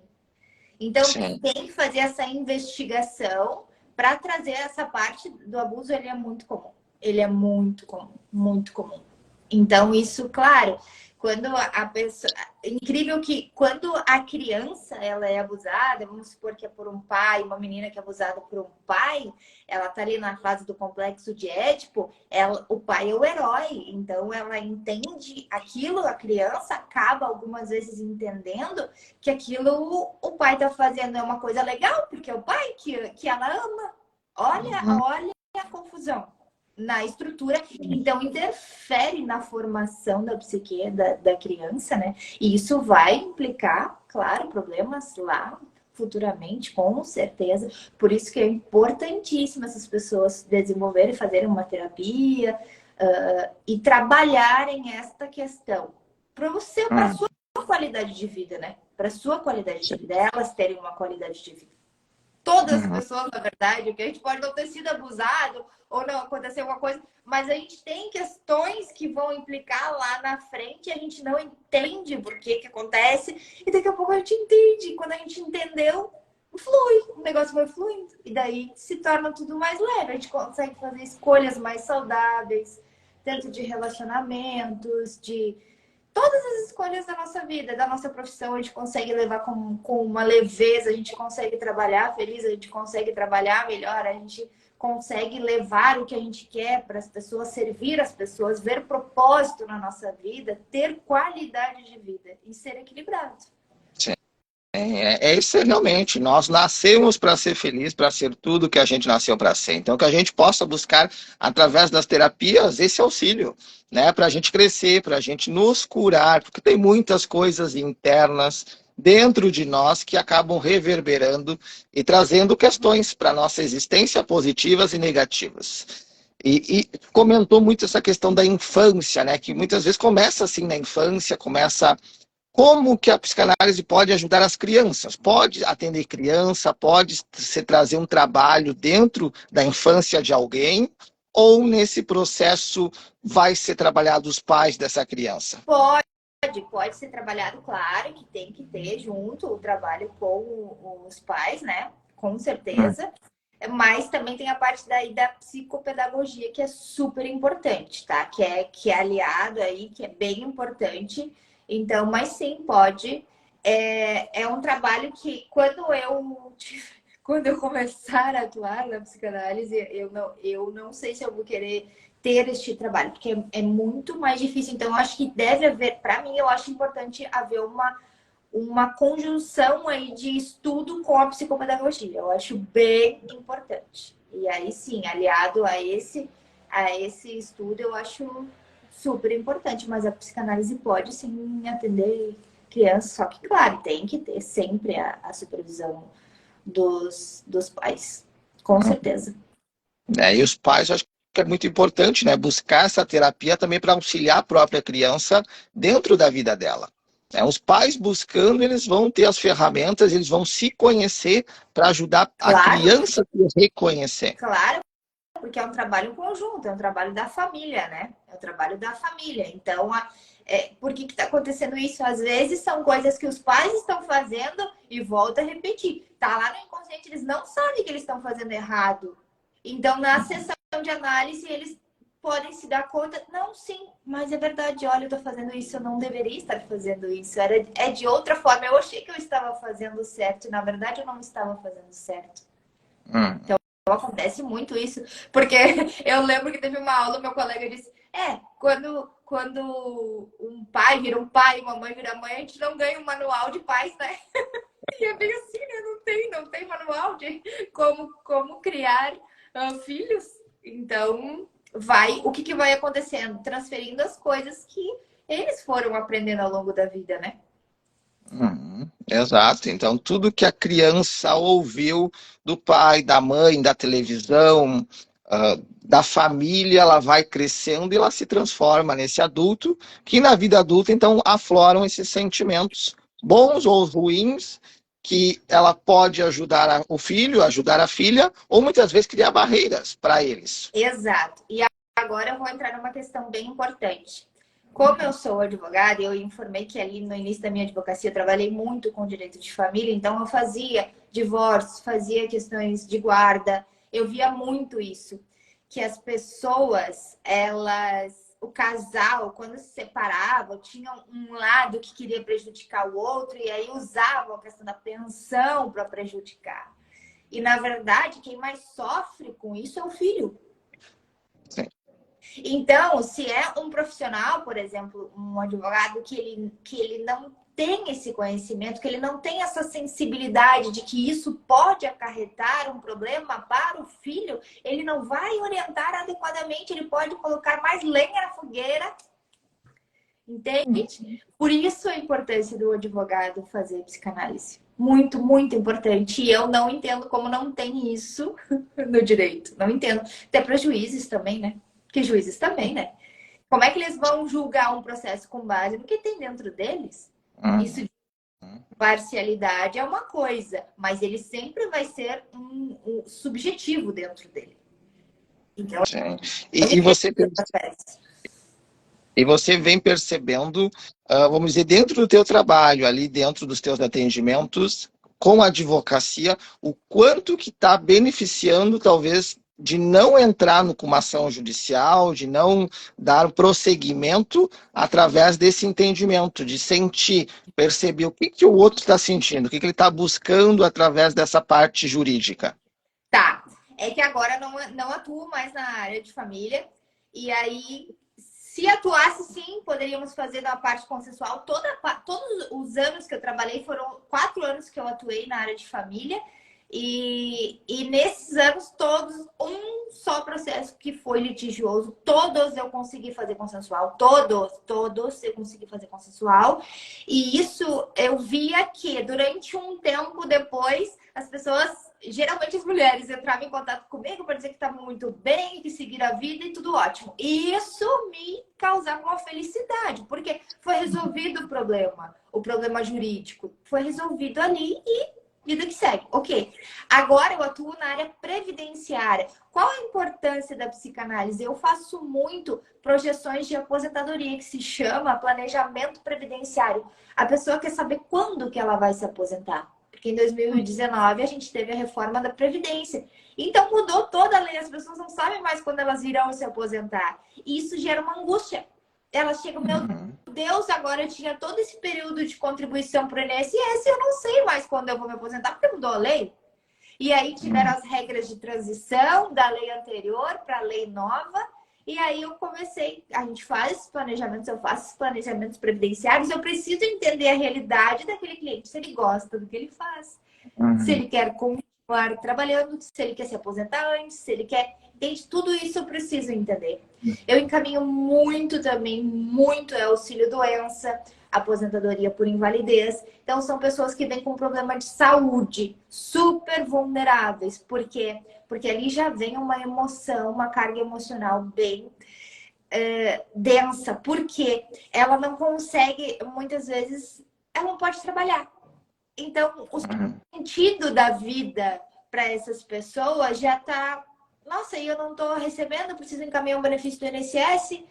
Então, Sim. tem que fazer essa investigação para trazer essa parte do abuso. Ele é muito comum. Ele é muito comum, muito comum. Então, isso, claro, quando a pessoa... Incrível que quando a criança ela é abusada, vamos supor que é por um pai, uma menina que é abusada por um pai, ela tá ali na fase do complexo de Édipo, o pai é o herói. Então, ela entende aquilo, a criança acaba algumas vezes entendendo que aquilo o pai tá fazendo é uma coisa legal, porque é o pai que ela ama. Olha a confusão na estrutura, então interfere na formação da psique da criança, né? E isso vai implicar, claro, problemas lá futuramente, com certeza. Por isso que é importantíssimo essas pessoas desenvolverem, fazerem uma terapia e trabalharem esta questão para você, para sua qualidade de vida, né? Para sua qualidade de vida, elas terem uma qualidade de vida. Todas as pessoas, na verdade, que a gente pode não ter sido abusado ou não aconteceu alguma coisa, mas a gente tem questões que vão implicar lá na frente e a gente não entende por que acontece e daqui a pouco a gente entende. Quando a gente entendeu, flui, o negócio vai fluindo e daí se torna tudo mais leve. A gente consegue fazer escolhas mais saudáveis dentro de relacionamentos, de todas as escolhas da nossa vida, da nossa profissão, a gente consegue levar com uma leveza, a gente consegue trabalhar feliz, a gente consegue trabalhar melhor, a gente consegue levar o que a gente quer para as pessoas, servir as pessoas, ver propósito na nossa vida, ter qualidade de vida e ser equilibrado. É isso realmente. Nós nascemos para ser feliz, para ser tudo que a gente nasceu para ser. Então, que a gente possa buscar, através das terapias, esse auxílio, né? Para a gente crescer, para a gente nos curar, porque tem muitas coisas internas dentro de nós que acabam reverberando e trazendo questões para a nossa existência, positivas e negativas. E comentou muito essa questão da infância, né? Que muitas vezes começa assim na infância, começa. Como que a psicanálise pode ajudar as crianças? Pode atender criança, pode se trazer um trabalho dentro da infância de alguém, ou nesse processo vai ser trabalhado os pais dessa criança? Pode ser trabalhado, claro, que tem que ter junto o trabalho com os pais, né? Com certeza. Mas também tem a parte daí da psicopedagogia, que é super importante, tá? Que é aliado aí, que é bem importante. Então, mas sim, pode. É um trabalho que, quando eu começar a atuar na psicanálise, eu não sei se eu vou querer ter este trabalho, porque é muito mais difícil. Então, eu acho que deve haver, para mim, eu acho importante haver uma conjunção aí de estudo com a psicopedagogia. Eu acho bem importante. E aí sim, aliado a esse estudo, eu acho super importante. Mas a psicanálise pode sim atender crianças, só que, claro, tem que ter sempre a supervisão dos pais. Com certeza. E os pais, acho que é muito importante, né? Buscar essa terapia também para auxiliar a própria criança dentro da vida dela. Os pais buscando, eles vão ter as ferramentas, eles vão se conhecer para ajudar a Claro, criança a se reconhecer. claro, porque é um trabalho conjunto, é um trabalho da família, né? É o trabalho da família. Então, por que está acontecendo isso? Às vezes são coisas que os pais estão fazendo e volta a repetir. Tá lá no inconsciente, eles não sabem que eles estão fazendo errado. Então, na sessão de análise, eles podem se dar conta, não, sim, mas é verdade, olha, eu tô fazendo isso, eu não deveria estar fazendo isso. É de outra forma, eu achei que eu estava fazendo certo, e na verdade eu não estava fazendo certo. Então, acontece muito isso, porque eu lembro que teve uma aula, meu colega disse, quando um pai vira um pai, uma mãe vira mãe, a gente não ganha um manual de pais, né? E é bem assim, né? Não tem manual de como criar filhos. Então, o que vai acontecendo? Transferindo as coisas que eles foram aprendendo ao longo da vida, né? Exato. Então, tudo que a criança ouviu do pai, da mãe, da televisão, da família, ela vai crescendo e ela se transforma nesse adulto, que na vida adulta, então, afloram esses sentimentos, bons ou ruins, que ela pode ajudar o filho, ajudar a filha, ou muitas vezes criar barreiras para eles. Exato. E agora eu vou entrar numa questão bem importante. Como eu sou advogada, eu informei que ali no início da minha advocacia eu trabalhei muito com direito de família, então eu fazia divórcios, fazia questões de guarda, eu via muito isso, que as pessoas, o casal, quando se separava, tinha um lado que queria prejudicar o outro e aí usavam a questão da pensão para prejudicar. E na verdade, quem mais sofre com isso é o filho. Sim. Então, se é um profissional, por exemplo, um advogado que ele não tem esse conhecimento, que ele não tem essa sensibilidade de que isso pode acarretar um problema para o filho, ele não vai orientar adequadamente, ele pode colocar mais lenha na fogueira, entende? Por isso a importância do advogado fazer psicanálise. Muito, muito importante. E eu não entendo como não tem isso no direito. Não entendo. Até para juízes também, né? Que juízes também, né? Como é que eles vão julgar um processo com base no que tem dentro deles? Isso de parcialidade é uma coisa, mas ele sempre vai ser um subjetivo dentro dele. Então, Sim. E você E você vem percebendo, vamos dizer, dentro do teu trabalho, ali dentro dos teus atendimentos, com a advocacia, o quanto que está beneficiando, talvez, de não entrar com uma ação judicial, de não dar prosseguimento através desse entendimento, de sentir, perceber o que, que o outro está sentindo, o que, que ele está buscando através dessa parte jurídica. tá. É que agora não atuo mais na área de família. E aí, se atuasse, sim, poderíamos fazer da parte consensual. Todos os anos que eu trabalhei, foram 4 anos que eu atuei na área de família. E nesses anos todos, um só processo que foi litigioso, todos eu consegui fazer consensual, todos eu consegui fazer consensual. E isso eu via que durante um tempo depois, as pessoas, geralmente as mulheres, entravam em contato comigo para dizer que estavam muito bem, que seguiram a vida e tudo ótimo. E isso me causava uma felicidade, porque foi resolvido o problema jurídico, foi resolvido ali e vida que segue. Ok. Agora eu atuo na área previdenciária. Qual a importância da psicanálise? Eu faço muito projeções de aposentadoria, que se chama planejamento previdenciário. A pessoa quer saber quando que ela vai se aposentar. Porque em 2019 a gente teve a reforma da Previdência. Então mudou toda a lei. As pessoas não sabem mais quando elas irão se aposentar. E isso gera uma angústia. Elas chegam, meu Deus, agora eu tinha todo esse período de contribuição para o INSS e eu não sei mais quando eu vou me aposentar, porque mudou a lei. E aí tiveram as regras de transição da lei anterior para a lei nova. E aí eu comecei, a gente faz esses planejamentos, eu faço esses planejamentos previdenciários, eu preciso entender a realidade daquele cliente, se ele gosta do que ele faz, se ele quer continuar trabalhando, se ele quer se aposentar antes, se ele quer... Entende? Tudo isso eu preciso entender. Eu encaminho muito também, muito auxílio-doença, aposentadoria por invalidez. Então, são pessoas que vêm com problema de saúde, super vulneráveis. Por quê? Porque ali já vem uma emoção, uma carga emocional bem densa. Porque ela não consegue, muitas vezes, ela não pode trabalhar. Então, o sentido da vida para essas pessoas já está... Nossa, e eu não estou recebendo, preciso encaminhar um benefício do INSS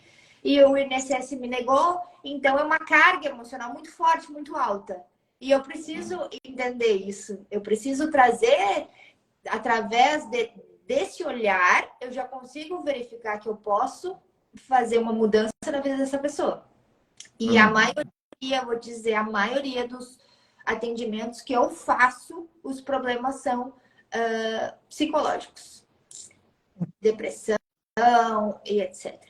e o INSS me negou. Então, é uma carga emocional muito forte, muito alta. E eu preciso entender isso. Eu preciso trazer, através desse olhar, eu já consigo verificar que eu posso fazer uma mudança na vida dessa pessoa. E a maioria, vou dizer, a maioria dos atendimentos que eu faço, os problemas são psicológicos. Depressão e etc.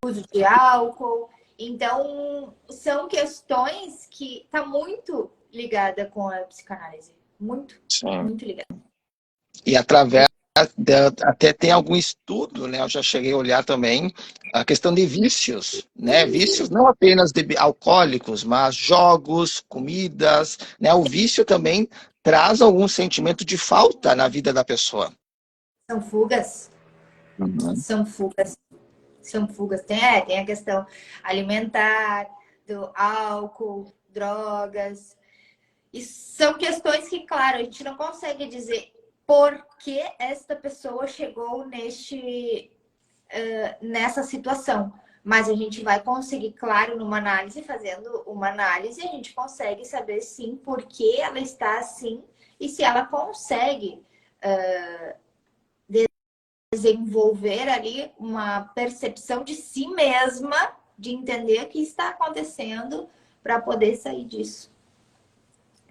Uso de álcool. Então, são questões que tá muito ligada com a psicanálise. Muito, Sim. muito ligada. E através até tem algum estudo, né? Eu já cheguei a olhar também a questão de vícios, né? Vícios não apenas de alcoólicos, mas jogos, comidas, né? O vício também traz algum sentimento de falta na vida da pessoa. São fugas, Uhum. são fugas, são fugas. Tem a questão alimentar, do álcool, drogas. E são questões que, claro, a gente não consegue dizer por que esta pessoa chegou nessa situação. Mas a gente vai conseguir, claro, numa análise, fazendo uma análise, a gente consegue saber sim por que ela está assim e se ela consegue desenvolver ali uma percepção de si mesma, de entender o que está acontecendo para poder sair disso.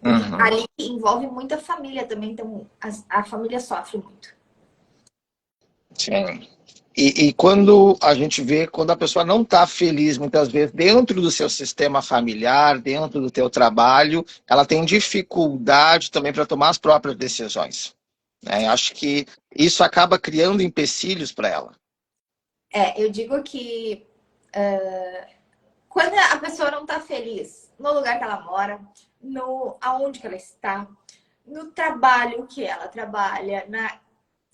Porque Uhum. ali envolve muita família também, então a família sofre muito. Sim. E quando a gente vê, quando a pessoa não está feliz, muitas vezes, dentro do seu sistema familiar, dentro do teu trabalho, ela tem dificuldade também para tomar as próprias decisões, né? Acho que isso acaba criando empecilhos para ela. Eu digo que quando a pessoa não está feliz no lugar que ela mora, aonde que ela está, no trabalho que ela trabalha,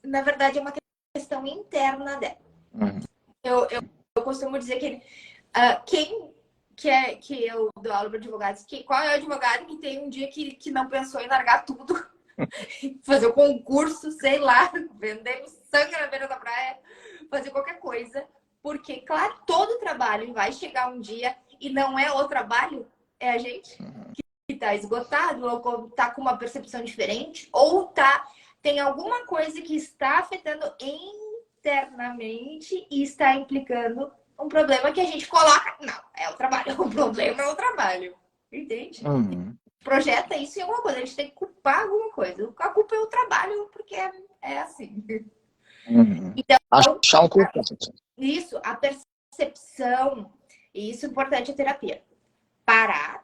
na verdade é uma questão interna dela. Uhum. Eu costumo dizer que quem que eu dou aula para advogados, qual é o advogado que tem um dia que não pensou em largar tudo, fazer um concurso, sei lá, vender sangue na beira da praia, fazer qualquer coisa, porque, claro, todo trabalho vai chegar um dia e não é o trabalho, é a gente que está esgotado, ou está com uma percepção diferente, ou tem alguma coisa que está afetando internamente e está implicando um problema que a gente coloca. Não, é o trabalho. O problema é o trabalho. Entende? Uhum. Projeta isso em alguma coisa. A gente tem que culpar alguma coisa. A culpa é o trabalho, porque é assim. Uhum. Então, Achar um culpado. isso, a percepção, e isso é importante a terapia. Parar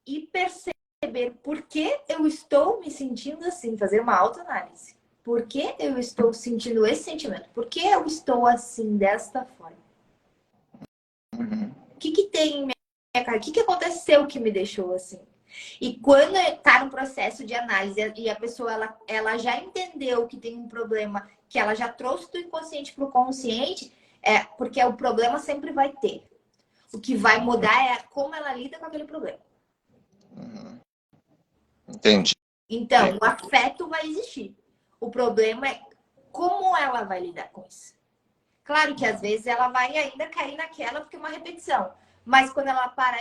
e perceber por que eu estou me sentindo assim, fazer uma autoanálise. Por que eu estou sentindo esse sentimento? Por que eu estou assim, desta forma? Uhum. O que tem em minha cara? O que aconteceu que me deixou assim? E quando está no processo de análise e a pessoa ela já entendeu que tem um problema, que ela já trouxe do inconsciente para o consciente, porque o problema sempre vai ter. O que vai mudar é como ela lida com aquele problema. Uhum. Entendi. Então, o afeto vai existir. O problema é como ela vai lidar com isso. Claro que às vezes ela vai ainda cair naquela porque é uma repetição. Mas quando ela para,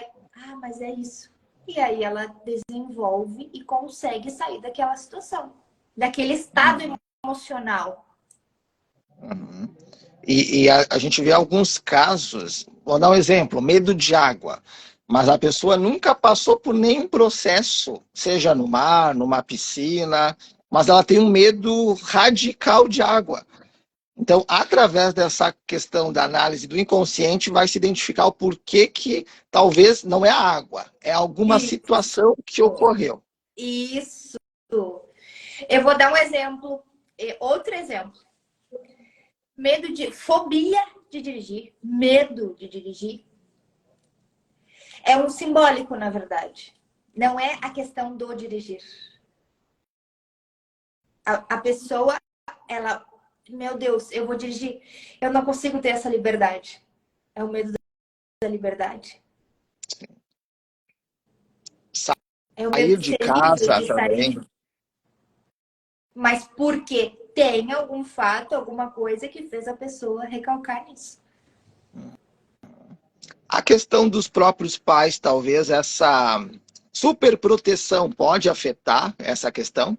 mas é isso. E aí ela desenvolve e consegue sair daquela situação, daquele estado emocional. Uhum. E a gente vê alguns casos, vou dar um exemplo, medo de água, mas a pessoa nunca passou por nenhum processo, seja no mar, numa piscina, mas ela tem um medo radical de água. Então, através dessa questão da análise do inconsciente, vai se identificar o porquê que talvez não é a água, é alguma Isso, situação que ocorreu. isso. Eu vou dar um exemplo, outro exemplo. Fobia de dirigir, medo de dirigir. É um simbólico, na verdade. Não é a questão do dirigir. A pessoa, ela, meu Deus, eu vou dirigir. Eu não consigo ter essa liberdade. É o medo da liberdade. É o medo Sair de de ser livre, casa de também. sair. Mas porque tem algum fato, alguma coisa que fez a pessoa recalcar nisso. A questão dos próprios pais, talvez essa superproteção pode afetar essa questão?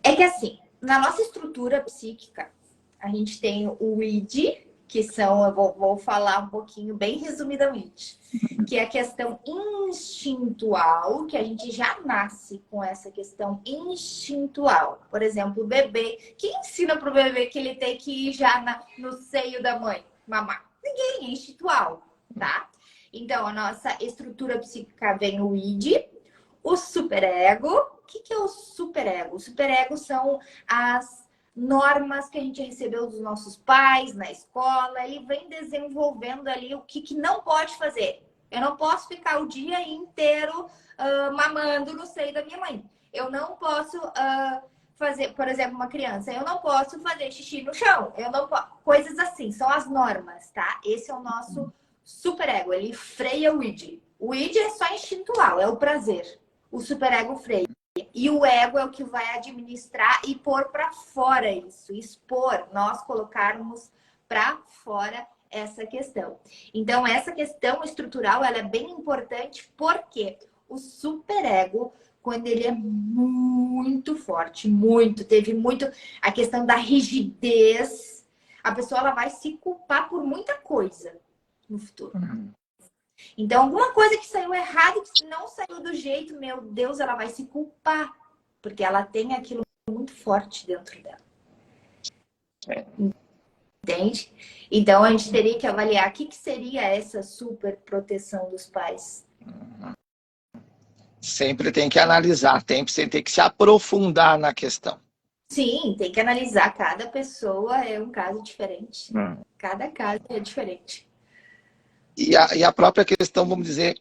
É que assim, na nossa estrutura psíquica, a gente tem o id, que são, eu vou falar um pouquinho, bem resumidamente, que é a questão instintual, que a gente já nasce com essa questão instintual. Por exemplo, o bebê, quem ensina para o bebê que ele tem que ir já no seio da mãe, mamar? Ninguém, é instintual, tá? Então, a nossa estrutura psíquica vem o id, o superego. O que é o superego? O superego são as normas que a gente recebeu dos nossos pais na escola. Ele vem desenvolvendo ali o que não pode fazer. Eu não posso ficar o dia inteiro mamando no seio da minha mãe. Eu não posso fazer, por exemplo, uma criança, eu não posso fazer xixi no chão. Eu não posso, coisas assim, são as normas, tá? Esse é o nosso superego, ele freia o id. O id é só instintual, é o prazer. O superego freia. E o ego é o que vai administrar e pôr para fora isso, expor, nós colocarmos para fora essa questão. Então, essa questão estrutural, ela é bem importante porque o superego, quando ele é muito forte, teve muito a questão da rigidez, a pessoa ela vai se culpar por muita coisa no futuro. Então, alguma coisa que saiu errado, que não saiu do jeito, meu Deus, ela vai se culpar. Porque ela tem aquilo muito forte dentro dela. Entende? Então, a gente teria que avaliar o que seria essa super proteção dos pais. Sempre tem que analisar, sempre tem que se aprofundar na questão. Sim, tem que analisar. Cada pessoa é um caso diferente. Cada caso é diferente. E a própria questão, vamos dizer,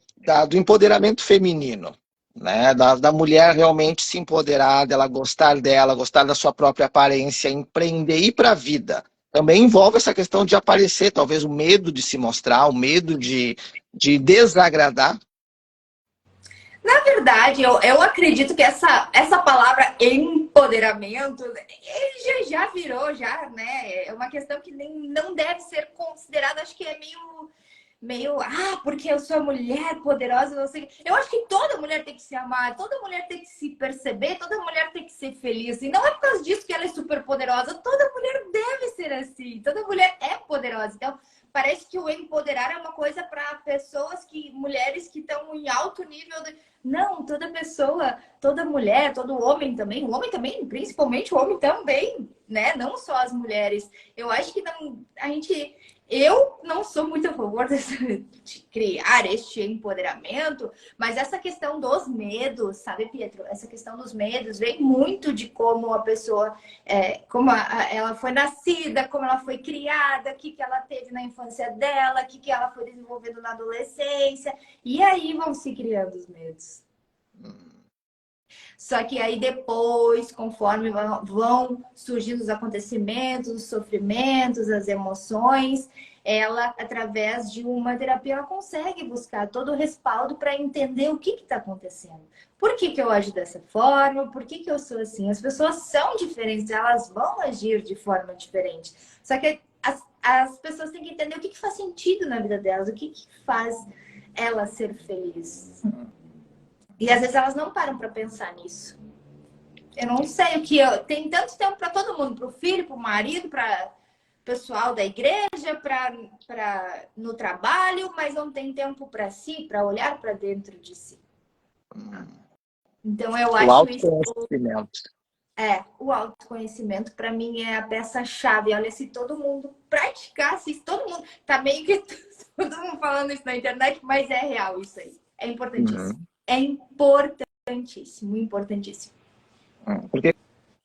do empoderamento feminino, né? Da mulher realmente se empoderar, dela, gostar da sua própria aparência, empreender e ir para a vida. Também envolve essa questão de aparecer, talvez o medo de se mostrar, o medo de desagradar. Na verdade, eu acredito que essa palavra empoderamento já virou, né? É uma questão que não deve ser considerada, acho que é meio, porque eu sou mulher poderosa, não sei. Eu acho que toda mulher tem que se amar, toda mulher tem que se perceber, toda mulher tem que ser feliz. E não é por causa disso que ela é super poderosa, toda mulher deve ser assim, toda mulher é poderosa. Então, parece que o empoderar é uma coisa para mulheres que estão em alto nível. Não, toda pessoa, toda mulher, todo homem também, o homem também, principalmente o homem também, né? Não só as mulheres. Eu acho que eu não sou muito a favor de criar este empoderamento, mas essa questão dos medos, sabe, Pietro? Essa questão dos medos vem muito de como a pessoa, ela foi nascida, como ela foi criada, o que ela teve na infância dela, o que ela foi desenvolvendo na adolescência. E aí vão se criando os medos. Só que aí depois, conforme vão surgindo os acontecimentos, os sofrimentos, as emoções, ela, através de uma terapia, ela consegue buscar todo o respaldo para entender o que está acontecendo. Por que eu ajo dessa forma? Por que eu sou assim? As pessoas são diferentes, elas vão agir de forma diferente. Só que as pessoas têm que entender o que faz sentido na vida delas, o que faz ela ser feliz. E às vezes elas não param para pensar nisso. Eu não sei o que tem tanto tempo para todo mundo, para o filho, para o marido, para o pessoal da igreja, para no trabalho, mas não tem tempo para si, para olhar para dentro de si. Então eu acho isso. O autoconhecimento para mim é a peça-chave. Olha, se todo mundo praticasse isso, todo mundo tá meio que todo mundo falando isso na internet, mas é real isso aí. É importantíssimo. É importantíssimo, importantíssimo. Porque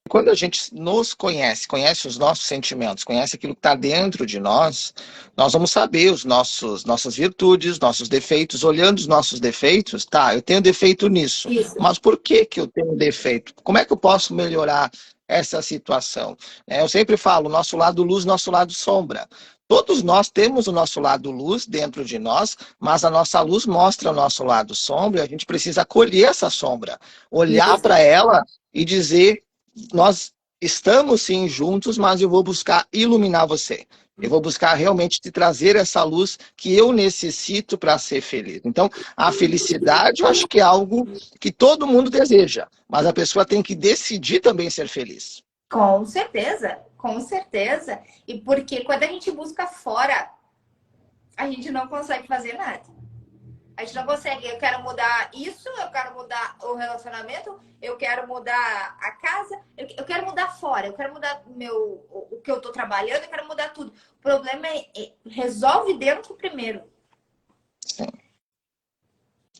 quando a gente nos conhece os nossos sentimentos, conhece aquilo que está dentro de nós vamos saber nossas virtudes, nossos defeitos. Olhando os nossos defeitos, tá, eu tenho defeito nisso. Isso. Mas por que eu tenho defeito? Como é que eu posso melhorar essa situação? Eu sempre falo, nosso lado luz, nosso lado sombra. Todos nós temos o nosso lado luz dentro de nós, mas a nossa luz mostra o nosso lado sombra, e a gente precisa acolher essa sombra, olhar para ela e dizer: nós estamos sim juntos, mas eu vou buscar iluminar você. Eu vou buscar realmente te trazer essa luz que eu necessito para ser feliz. Então, a felicidade, eu acho que é algo que todo mundo deseja, mas a pessoa tem que decidir também ser feliz. Com certeza, com certeza. E porque quando a gente busca fora, a gente não consegue fazer nada. A gente não consegue. Eu quero mudar isso, eu quero mudar o relacionamento, eu quero mudar a casa, eu quero mudar fora, eu quero mudar o que eu tô trabalhando, eu quero mudar tudo. O problema resolve dentro primeiro. Sim.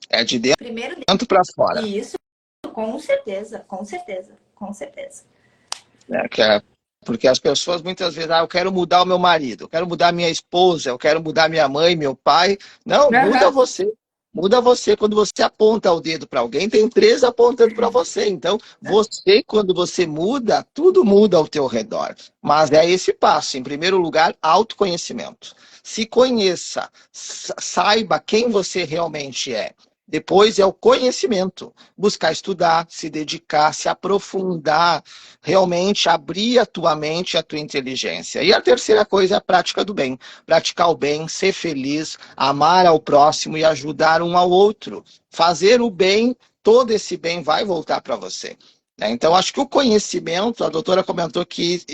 É de Primeiro dentro para fora. isso, com certeza, com certeza, com certeza. Né? Porque as pessoas muitas vezes, eu quero mudar o meu marido, eu quero mudar minha esposa, eu quero mudar minha mãe, meu pai. Não, muda Uhum. você. Muda você. Quando você aponta o dedo para alguém, tem três apontando para você. Então, você, quando você muda, tudo muda ao teu redor. Mas é esse passo. Em primeiro lugar, autoconhecimento. Se conheça, saiba quem você realmente é. Depois é o conhecimento. Buscar estudar, se dedicar, se aprofundar, realmente abrir a tua mente, a tua inteligência. E a terceira coisa é a prática do bem. Praticar o bem, ser feliz, amar ao próximo e ajudar um ao outro. Fazer o bem, todo esse bem vai voltar para você. Então, acho que o conhecimento, a doutora comentou que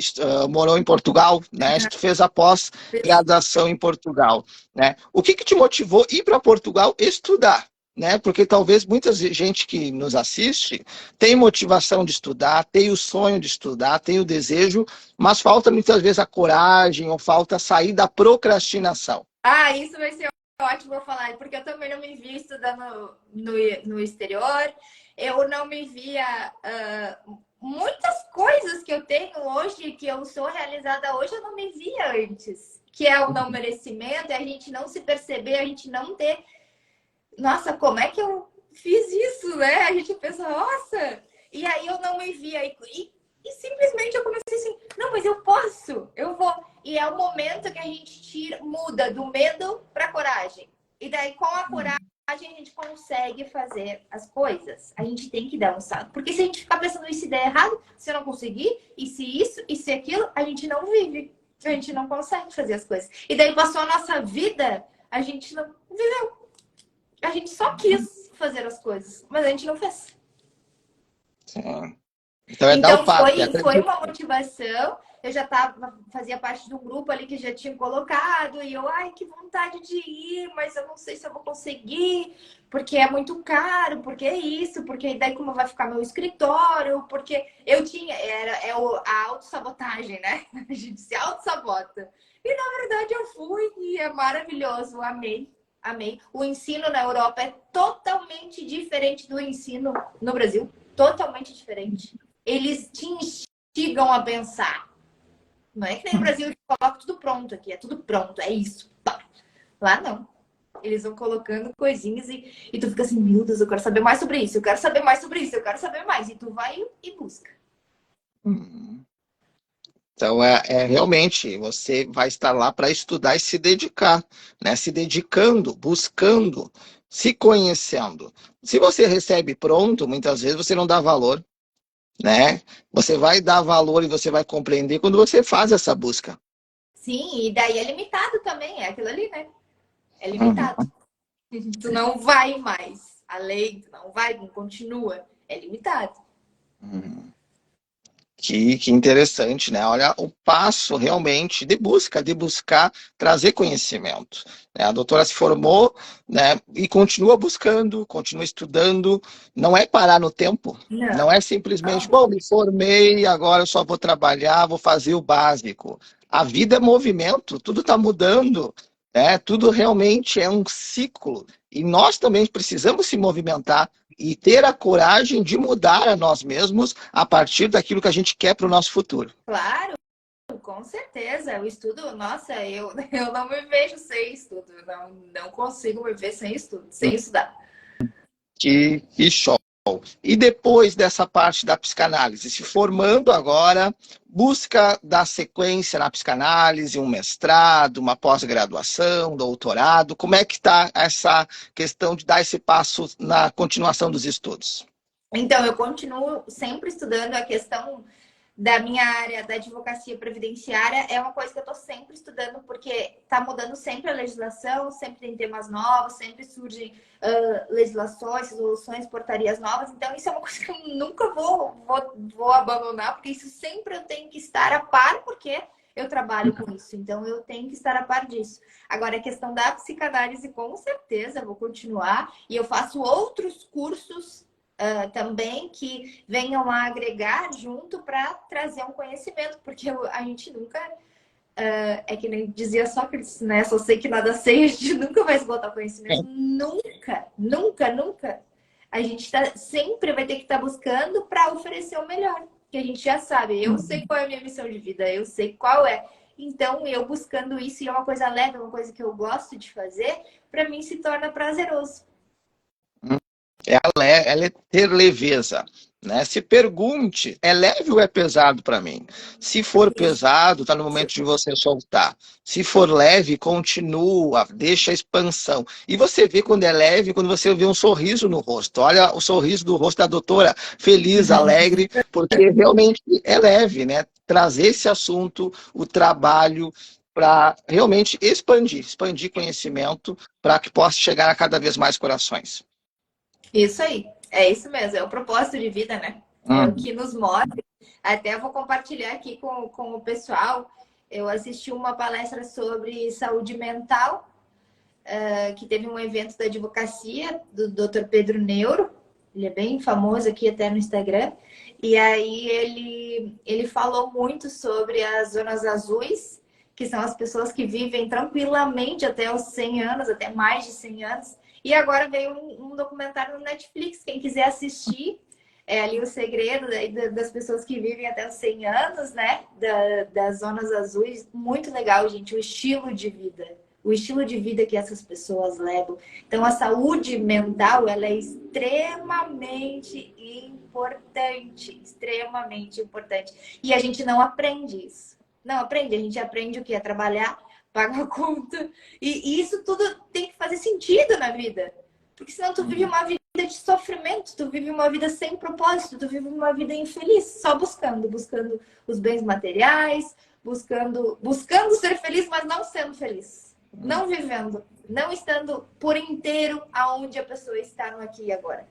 morou em Portugal, né? Fez a pós-graduação em Portugal. Né? O que te motivou a ir para Portugal estudar? Né? Porque talvez muita gente que nos assiste tem motivação de estudar, tem o sonho de estudar, tem o desejo, mas falta muitas vezes a coragem ou falta sair da procrastinação. Ah, isso vai ser ótimo eu falar, porque eu também não me via estudando no exterior, eu não me via. Muitas coisas que eu tenho hoje, que eu sou realizada hoje, eu não me via antes. Que é o não merecimento, é a gente não se perceber, a gente não ter. Nossa, como é que eu fiz isso, né? A gente pensa, nossa! E aí eu não me via. E simplesmente eu comecei assim, não, mas eu posso, eu vou. E é o momento que a gente muda do medo para coragem. E daí, com a coragem, a gente consegue fazer as coisas. A gente tem que dar um salto. Porque se a gente ficar pensando, e se der errado, se eu não conseguir, e se isso, e se aquilo, a gente não vive. A gente não consegue fazer as coisas. E daí passou a nossa vida, a gente não viveu. A gente só quis fazer as coisas, mas a gente não fez. Sim. Então é dar o Então passo. foi uma motivação. Eu já fazia parte de um grupo ali que já tinha colocado, e eu, ai, que vontade de ir, mas eu não sei se eu vou conseguir, porque é muito caro, porque é isso, porque daí como vai ficar meu escritório, porque eu tinha, a autossabotagem, né? A gente se autossabota. E na verdade eu fui e é maravilhoso, amei. Amei. O ensino na Europa é totalmente diferente do ensino no Brasil. Totalmente diferente. Eles te instigam a pensar. Não é que nem no Brasil, eles colocam tudo pronto aqui. É tudo pronto, é isso. Pá. Lá não. Eles vão colocando coisinhas e tu fica assim, meu Deus, eu quero saber mais sobre isso, eu quero saber mais sobre isso, eu quero saber mais. E tu vai e busca. Então, realmente, você vai estar lá para estudar e se dedicar, né? Se dedicando, buscando, se conhecendo. Se você recebe pronto, muitas vezes você não dá valor, né? Você vai dar valor e você vai compreender quando você faz essa busca. Sim, e daí é limitado também, é aquilo ali, né? É limitado. Uhum. Tu não vai mais além, tu não vai, não continua. É limitado. Uhum. Que interessante, né? Olha o passo realmente de buscar trazer conhecimento. Né? A doutora se formou, né? E continua buscando, continua estudando. Não é parar no tempo. Não Não. é simplesmente, bom, me formei, agora eu só vou trabalhar, vou fazer o básico. A vida é movimento, tudo está mudando, né? Tudo realmente é um ciclo. E nós também precisamos se movimentar e ter a coragem de mudar a nós mesmos a partir daquilo que a gente quer para o nosso futuro. Claro, com certeza. O estudo, nossa, eu não me vejo sem estudo. Não consigo me ver sem estudo, sem estudar. Que show! E depois dessa parte da psicanálise, se formando agora, busca dar sequência na psicanálise, um mestrado, uma pós-graduação, doutorado. Como é que está essa questão de dar esse passo na continuação dos estudos? Então, eu continuo sempre estudando a questão da minha área da advocacia previdenciária. É uma coisa que eu estou sempre estudando, porque está mudando sempre a legislação, sempre tem temas novos, sempre surgem legislações, resoluções, portarias novas. Então, isso é uma coisa que eu nunca vou abandonar, porque isso sempre eu tenho que estar a par, porque eu trabalho com isso. Então, eu tenho que estar a par disso. Agora, a questão da psicanálise, com certeza, eu vou continuar. E eu faço outros cursos também que venham a agregar junto para trazer um conhecimento, porque a gente nunca É que nem dizia Sócrates, né? Só sei que nada sei, a gente nunca vai esgotar conhecimento. Nunca, nunca, nunca. A gente sempre vai ter que estar buscando para oferecer o melhor, que a gente já sabe. Eu sei qual é a minha missão de vida, eu sei qual é. Então, eu buscando isso, e é uma coisa leve, uma coisa que eu gosto de fazer, para mim se torna prazeroso. Ela é ter leveza, né? Se pergunte, é leve ou é pesado para mim? Se for pesado, está no momento de você soltar. Se for leve, continua, deixa a expansão. E você vê quando é leve, quando você vê um sorriso no rosto. Olha o sorriso do rosto da doutora, feliz, alegre, porque realmente é leve, né? Trazer esse assunto, o trabalho, para realmente expandir conhecimento, para que possa chegar a cada vez mais corações. Isso aí, é isso mesmo, é o propósito de vida, né? É o que nos move. Até vou compartilhar aqui com o pessoal. Eu assisti uma palestra sobre saúde mental, que teve um evento da advocacia do Dr. Pedro Neuro. Ele é bem famoso aqui até no Instagram. E aí ele falou muito sobre as zonas azuis, que são as pessoas que vivem tranquilamente até os 100 anos, até mais de 100 anos. E agora veio um documentário no Netflix, quem quiser assistir, é ali o segredo das pessoas que vivem até os 100 anos, né? Das zonas azuis. Muito legal, gente, o estilo de vida. O estilo de vida que essas pessoas levam. Então, a saúde mental, ela é extremamente importante. Extremamente importante. E a gente não aprende isso. Não aprende. A gente aprende o que é trabalhar, pagar a conta. E isso tudo tem que fazer sentido na vida. Porque senão tu vive uma vida de sofrimento, tu vive uma vida sem propósito, tu vive uma vida infeliz, só buscando os bens materiais, buscando ser feliz, mas não sendo feliz, não vivendo, não estando por inteiro aonde a pessoa está no aqui e agora.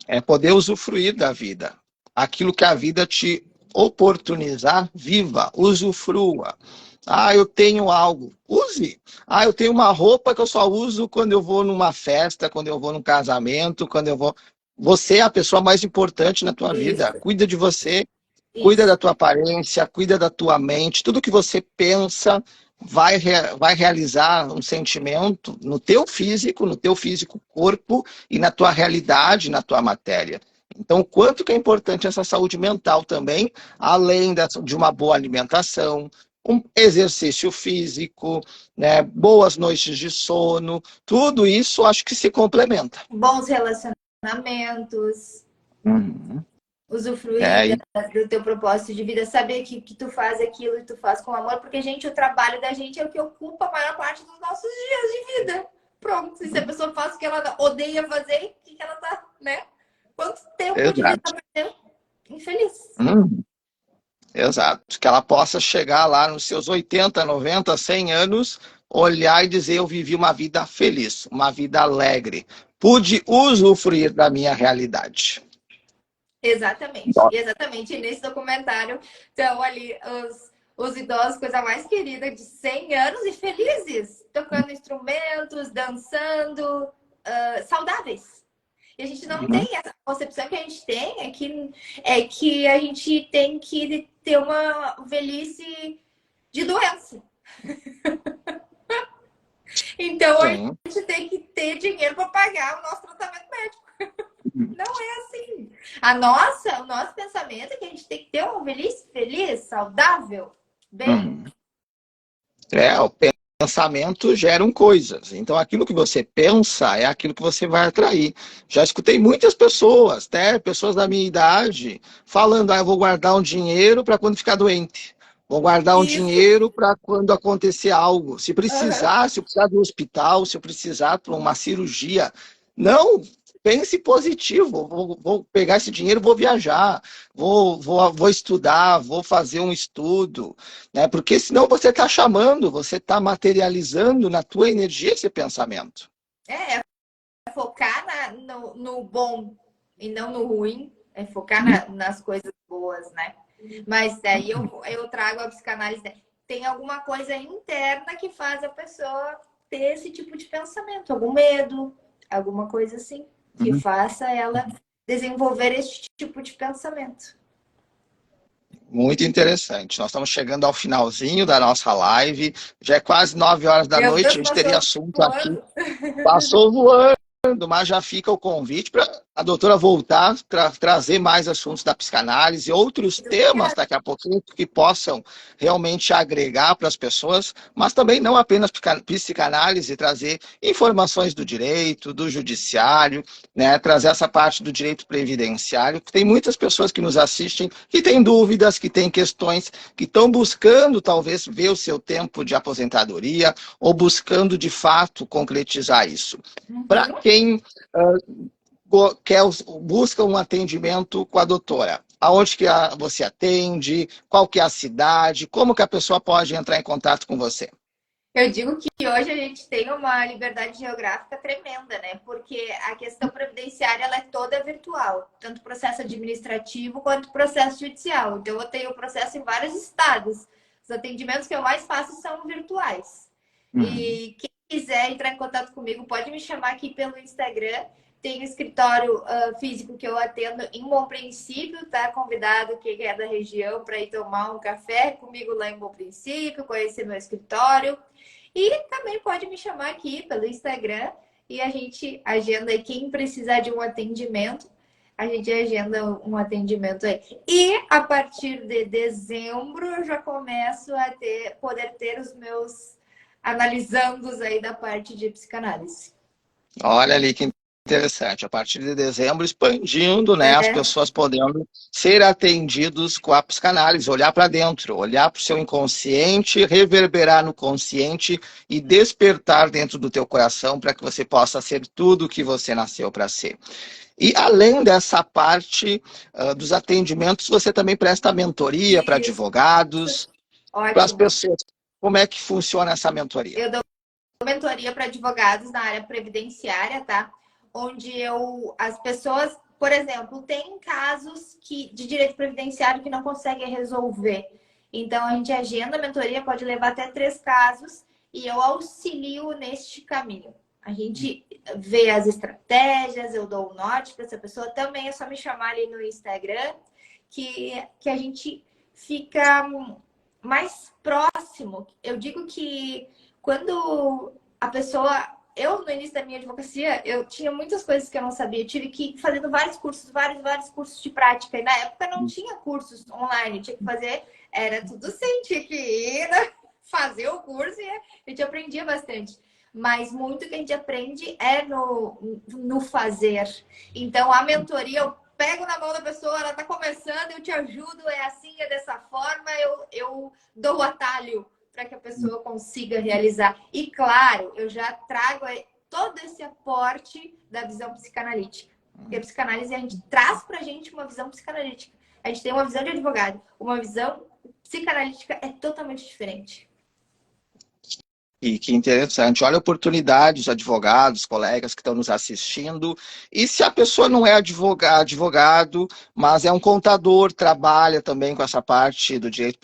É poder usufruir da vida. Aquilo que a vida te oportunizar, viva, usufrua. Ah, eu tenho algo, use. Ah, eu tenho uma roupa que eu só uso quando eu vou numa festa, quando eu vou num casamento, quando eu vou. Você é a pessoa mais importante na tua vida. Isso, Cuida de você, cuida isso. da tua aparência, cuida da tua mente. Tudo que você pensa vai realizar um sentimento no teu físico corpo e na tua realidade, na tua matéria. Então, o quanto que é importante essa saúde mental também, além de uma boa alimentação, um exercício físico, né, boas noites de sono, tudo isso acho que se complementa. Bons relacionamentos. Uhum. Usufruir É, do teu propósito de vida, saber que tu faz aquilo e tu faz com amor, porque, gente, o trabalho da gente é o que ocupa a maior parte dos nossos dias de vida. Pronto, se a pessoa faz o que ela odeia fazer, o que ela tá, né? Quanto tempo de vida exato. ela perdeu? Infeliz. Uhum. Exato. Que ela possa chegar lá nos seus 80, 90, 100 anos, olhar e dizer: eu vivi uma vida feliz, uma vida alegre. Pude usufruir da minha realidade. Exatamente, exatamente. E nesse documentário estão ali os idosos, coisa mais querida, de 100 anos e felizes, tocando instrumentos, dançando, saudáveis. E a gente não Uhum. tem essa concepção que a gente tem, é que a gente tem que ter uma velhice de doença. Então a Sim. gente tem que ter dinheiro para pagar o nosso tratamento médico. Não é assim. O nosso pensamento é que a gente tem que ter uma velhice feliz, saudável, bem. Uhum. O pensamento geram coisas. Então, aquilo que você pensa é aquilo que você vai atrair. Já escutei muitas pessoas, até pessoas da minha idade, falando: eu vou guardar um dinheiro para quando ficar doente. Vou guardar um Isso. dinheiro para quando acontecer algo. Uhum. Se eu precisar do hospital, se eu precisar para uma cirurgia. Não, pense positivo. Vou pegar esse dinheiro, vou viajar, vou estudar, vou fazer um estudo, né? Porque senão você está chamando, você está materializando na tua energia esse pensamento. É focar no bom e não no ruim. É focar nas coisas boas, né? Mas daí eu trago a psicanálise. Tem alguma coisa interna que faz a pessoa ter esse tipo de pensamento, algum medo, alguma coisa assim, que faça ela desenvolver esse tipo de pensamento. Muito interessante. Nós estamos chegando ao finalzinho da nossa live. Já é quase 9 horas da Meu noite. Deus, A gente teria passou assunto aqui. voando. Passou voando, mas já fica o convite para a doutora voltar, trazer mais assuntos da psicanálise, outros temas daqui a pouquinho que possam realmente agregar para as pessoas, mas também não apenas psicanálise, trazer informações do direito, do judiciário, né, trazer essa parte do direito previdenciário, que tem muitas pessoas que nos assistem que têm dúvidas, que têm questões, que estão buscando talvez ver o seu tempo de aposentadoria ou buscando de fato concretizar isso. Para Uhum. quem busca um atendimento com a doutora, aonde que você atende, qual que é a cidade, como que a pessoa pode entrar em contato com você? Eu digo que hoje a gente tem uma liberdade geográfica tremenda, né? Porque a questão previdenciária ela é toda virtual, tanto processo administrativo quanto processo judicial. Então eu tenho processo em vários estados. Os atendimentos que eu mais faço são virtuais. E quem quiser entrar em contato comigo pode me chamar aqui pelo Instagram. Tem um escritório físico que eu atendo em Bom Princípio, tá? Convidado quem é da região para ir tomar um café comigo lá em Bom Princípio, conhecer meu escritório. E também pode me chamar aqui pelo Instagram e a gente agenda aí. Quem precisar de um atendimento, a gente agenda um atendimento aí. E a partir de dezembro eu já começo a poder ter os meus analisandos aí da parte de psicanálise. Olha ali que interessante. A partir de dezembro, expandindo, né, as pessoas podendo ser atendidos com a psicanálise, olhar para dentro, olhar para o seu inconsciente, reverberar no consciente e despertar dentro do teu coração para que você possa ser tudo o que você nasceu para ser. E além dessa parte dos atendimentos, você também presta mentoria para advogados, para as Ótimo. pessoas. Como é que funciona essa mentoria? Eu dou mentoria para advogados na área previdenciária, tá? Onde as pessoas, por exemplo, tem casos de direito previdenciário que não conseguem resolver. Então, a gente agenda a mentoria, pode levar até 3 casos e eu auxilio neste caminho. A gente vê as estratégias, eu dou o norte para essa pessoa. Também é só me chamar ali no Instagram que a gente fica mais próximo. Eu digo que quando a pessoa... Eu, no início da minha advocacia, eu tinha muitas coisas que eu não sabia. Eu tive que ir fazendo vários cursos, vários cursos de prática. E na época não tinha cursos online. Eu tinha que fazer... Era tudo assim, tinha que ir, né? Fazer o curso e a gente aprendia bastante. Mas muito que a gente aprende é no fazer. Então, a mentoria, eu pego na mão da pessoa, ela está começando, eu te ajudo, é assim, é dessa forma, eu dou o atalho para que a pessoa consiga realizar. E, claro, eu já trago todo esse aporte da visão psicanalítica. Porque a psicanálise, a gente traz para a gente uma visão psicanalítica. A gente tem uma visão de advogado. Uma visão psicanalítica é totalmente diferente. E que interessante. Olha a oportunidade, os advogados, colegas que estão nos assistindo. E se a pessoa não é advogado, mas é um contador, trabalha também com essa parte do direito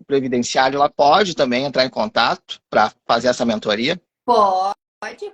previdenciário, ela pode também entrar em contato para fazer essa mentoria? Pode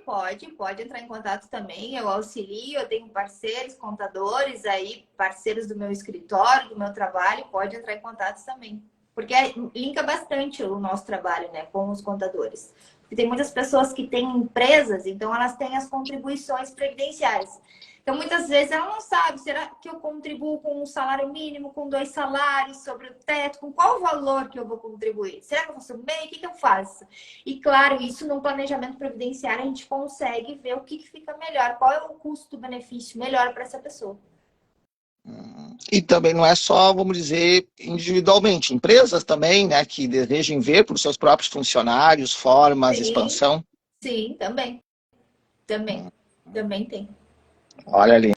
entrar em contato também. Eu auxilio, eu tenho parceiros, contadores aí, parceiros do meu escritório, do meu trabalho, pode entrar em contato também. Porque linka bastante o nosso trabalho, né, com os contadores. Porque tem muitas pessoas que têm empresas, então elas têm as contribuições previdenciárias. Então, muitas vezes ela não sabe, será que eu contribuo com um salário mínimo, com 2 salários, sobre o teto, com qual valor que eu vou contribuir? Será que eu faço bem? O que eu faço? E, claro, isso no planejamento previdenciário a gente consegue ver o que fica melhor, qual é o custo-benefício melhor para essa pessoa. E também não é só, vamos dizer, individualmente. Empresas também, né, que desejem ver para os seus próprios funcionários, formas, Sim, expansão. sim, também. Também tem. Olha ali.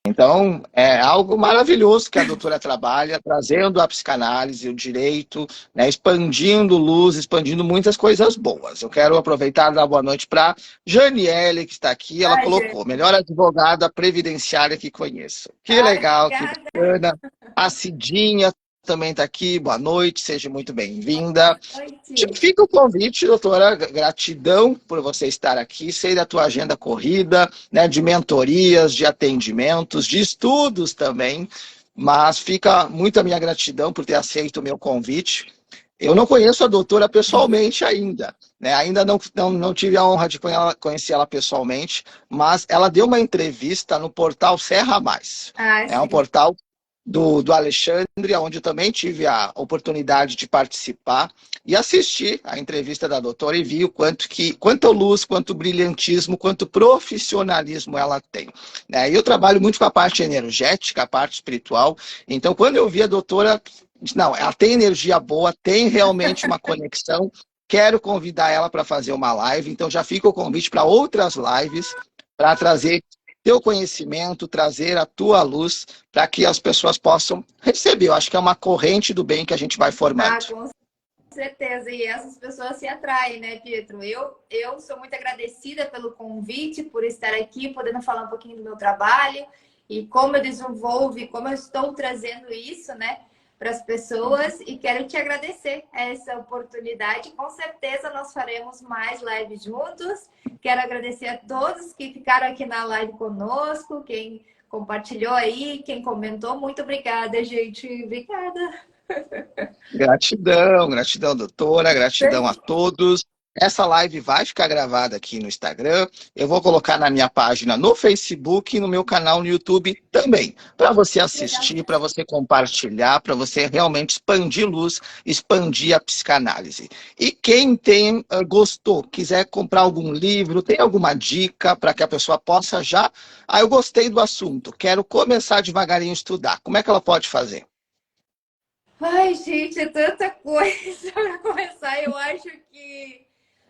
Então, é algo maravilhoso que a doutora trabalha, trazendo a psicanálise, o direito, né, expandindo luz, expandindo muitas coisas boas. Eu quero aproveitar e dar boa noite para Janiele, que está aqui. Ela colocou, melhor advogada previdenciária que conheço. Que legal, que bacana. A Cidinha também está aqui. Boa noite, seja muito bem-vinda. Fica o convite, doutora, gratidão por você estar aqui, sei da tua agenda corrida, né, de mentorias, de atendimentos, de estudos também, mas fica muito a minha gratidão por ter aceito o meu convite. Eu não conheço a doutora pessoalmente ainda, né? Ainda não tive a honra de conhecer ela pessoalmente, mas ela deu uma entrevista no portal Serra Mais. Ah, É um sim. portal do Alexandre, onde eu também tive a oportunidade de participar e assistir a entrevista da doutora e vi o quanto luz, quanto brilhantismo, quanto profissionalismo ela tem, né? E eu trabalho muito com a parte energética, a parte espiritual, então quando eu vi a doutora, não, ela tem energia boa, tem realmente uma conexão. Quero convidar ela para fazer uma live, então já fica o convite para outras lives, para trazer teu conhecimento, trazer a tua luz, para que as pessoas possam receber. Eu acho que é uma corrente do bem que a gente vai Ah, formando. com certeza. E essas pessoas se atraem, né, Pietro? Eu sou muito agradecida pelo convite, por estar aqui, podendo falar um pouquinho do meu trabalho e como eu desenvolvo e como eu estou trazendo isso, né, para as pessoas. E quero te agradecer essa oportunidade. Com certeza nós faremos mais lives juntos. Quero agradecer a todos que ficaram aqui na live conosco, quem compartilhou aí, quem comentou. Muito obrigada, gente. Obrigada. Gratidão, gratidão, doutora, gratidão a todos. Essa live vai ficar gravada aqui no Instagram. Eu vou colocar na minha página no Facebook e no meu canal no YouTube também, para você Legal. assistir, para você compartilhar, para você realmente expandir luz, expandir a psicanálise. E quem gostou, quiser comprar algum livro, tem alguma dica para que a pessoa possa já. Ah, eu gostei do assunto, quero começar devagarinho a estudar. Como é que ela pode fazer? Ai, gente, é tanta coisa para começar. Eu acho que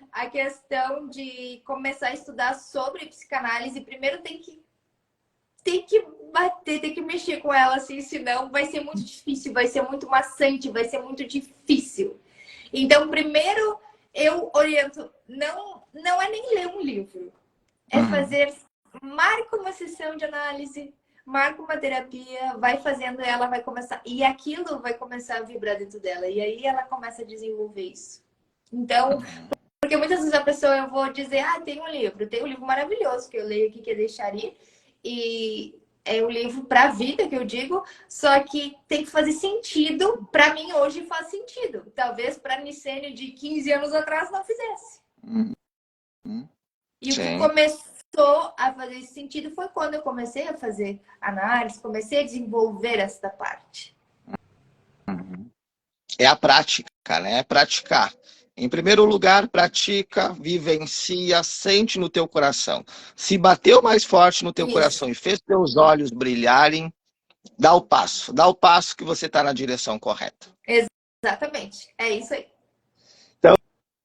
a questão de começar a estudar sobre psicanálise, primeiro tem que bater, tem que mexer com ela, assim, senão vai ser muito difícil, vai ser muito maçante, vai ser muito difícil. Então, primeiro eu oriento, não é nem ler um livro, é Uhum. fazer, marca uma sessão de análise, marca uma terapia, vai fazendo, ela vai começar, e aquilo vai começar a vibrar dentro dela, e aí ela começa a desenvolver isso. Então, porque muitas vezes a pessoa, eu vou dizer, tem um livro maravilhoso que eu leio aqui, que é Deixaria, e é um livro para a vida, que eu digo, só que tem que fazer sentido. Para mim, hoje faz sentido. Talvez para a Nicene de 15 anos atrás não fizesse. Uhum. E o que Sim. começou a fazer sentido foi quando eu comecei a fazer análise, comecei a desenvolver esta parte. É a prática, né? É praticar. Em primeiro lugar, pratica, vivencia, sente no teu coração. Se bateu mais forte no teu Isso, coração e fez teus olhos brilharem, dá o passo. Dá o passo que você está na direção correta. exatamente. É isso aí.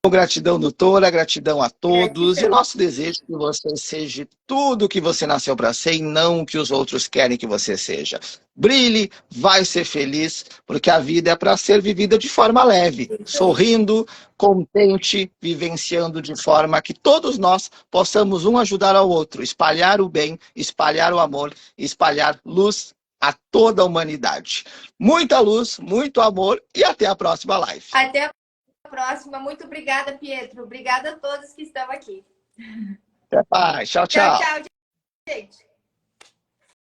Gratidão, doutora, gratidão a todos. E o Gratidão. nosso desejo é que você seja tudo o que você nasceu para ser e não o que os outros querem que você seja. Brilhe, vai ser feliz, porque a vida é para ser vivida de forma leve, Isso aí. sorrindo, contente, vivenciando de forma que todos nós possamos um ajudar ao outro, espalhar o bem, espalhar o amor, espalhar luz a toda a humanidade. Muita luz, muito amor e até a próxima live. Até a próxima. Muito obrigada, Pietro. Obrigada a todos que estão aqui. Até mais. Tchau, Tchau, tchau. tchau, gente.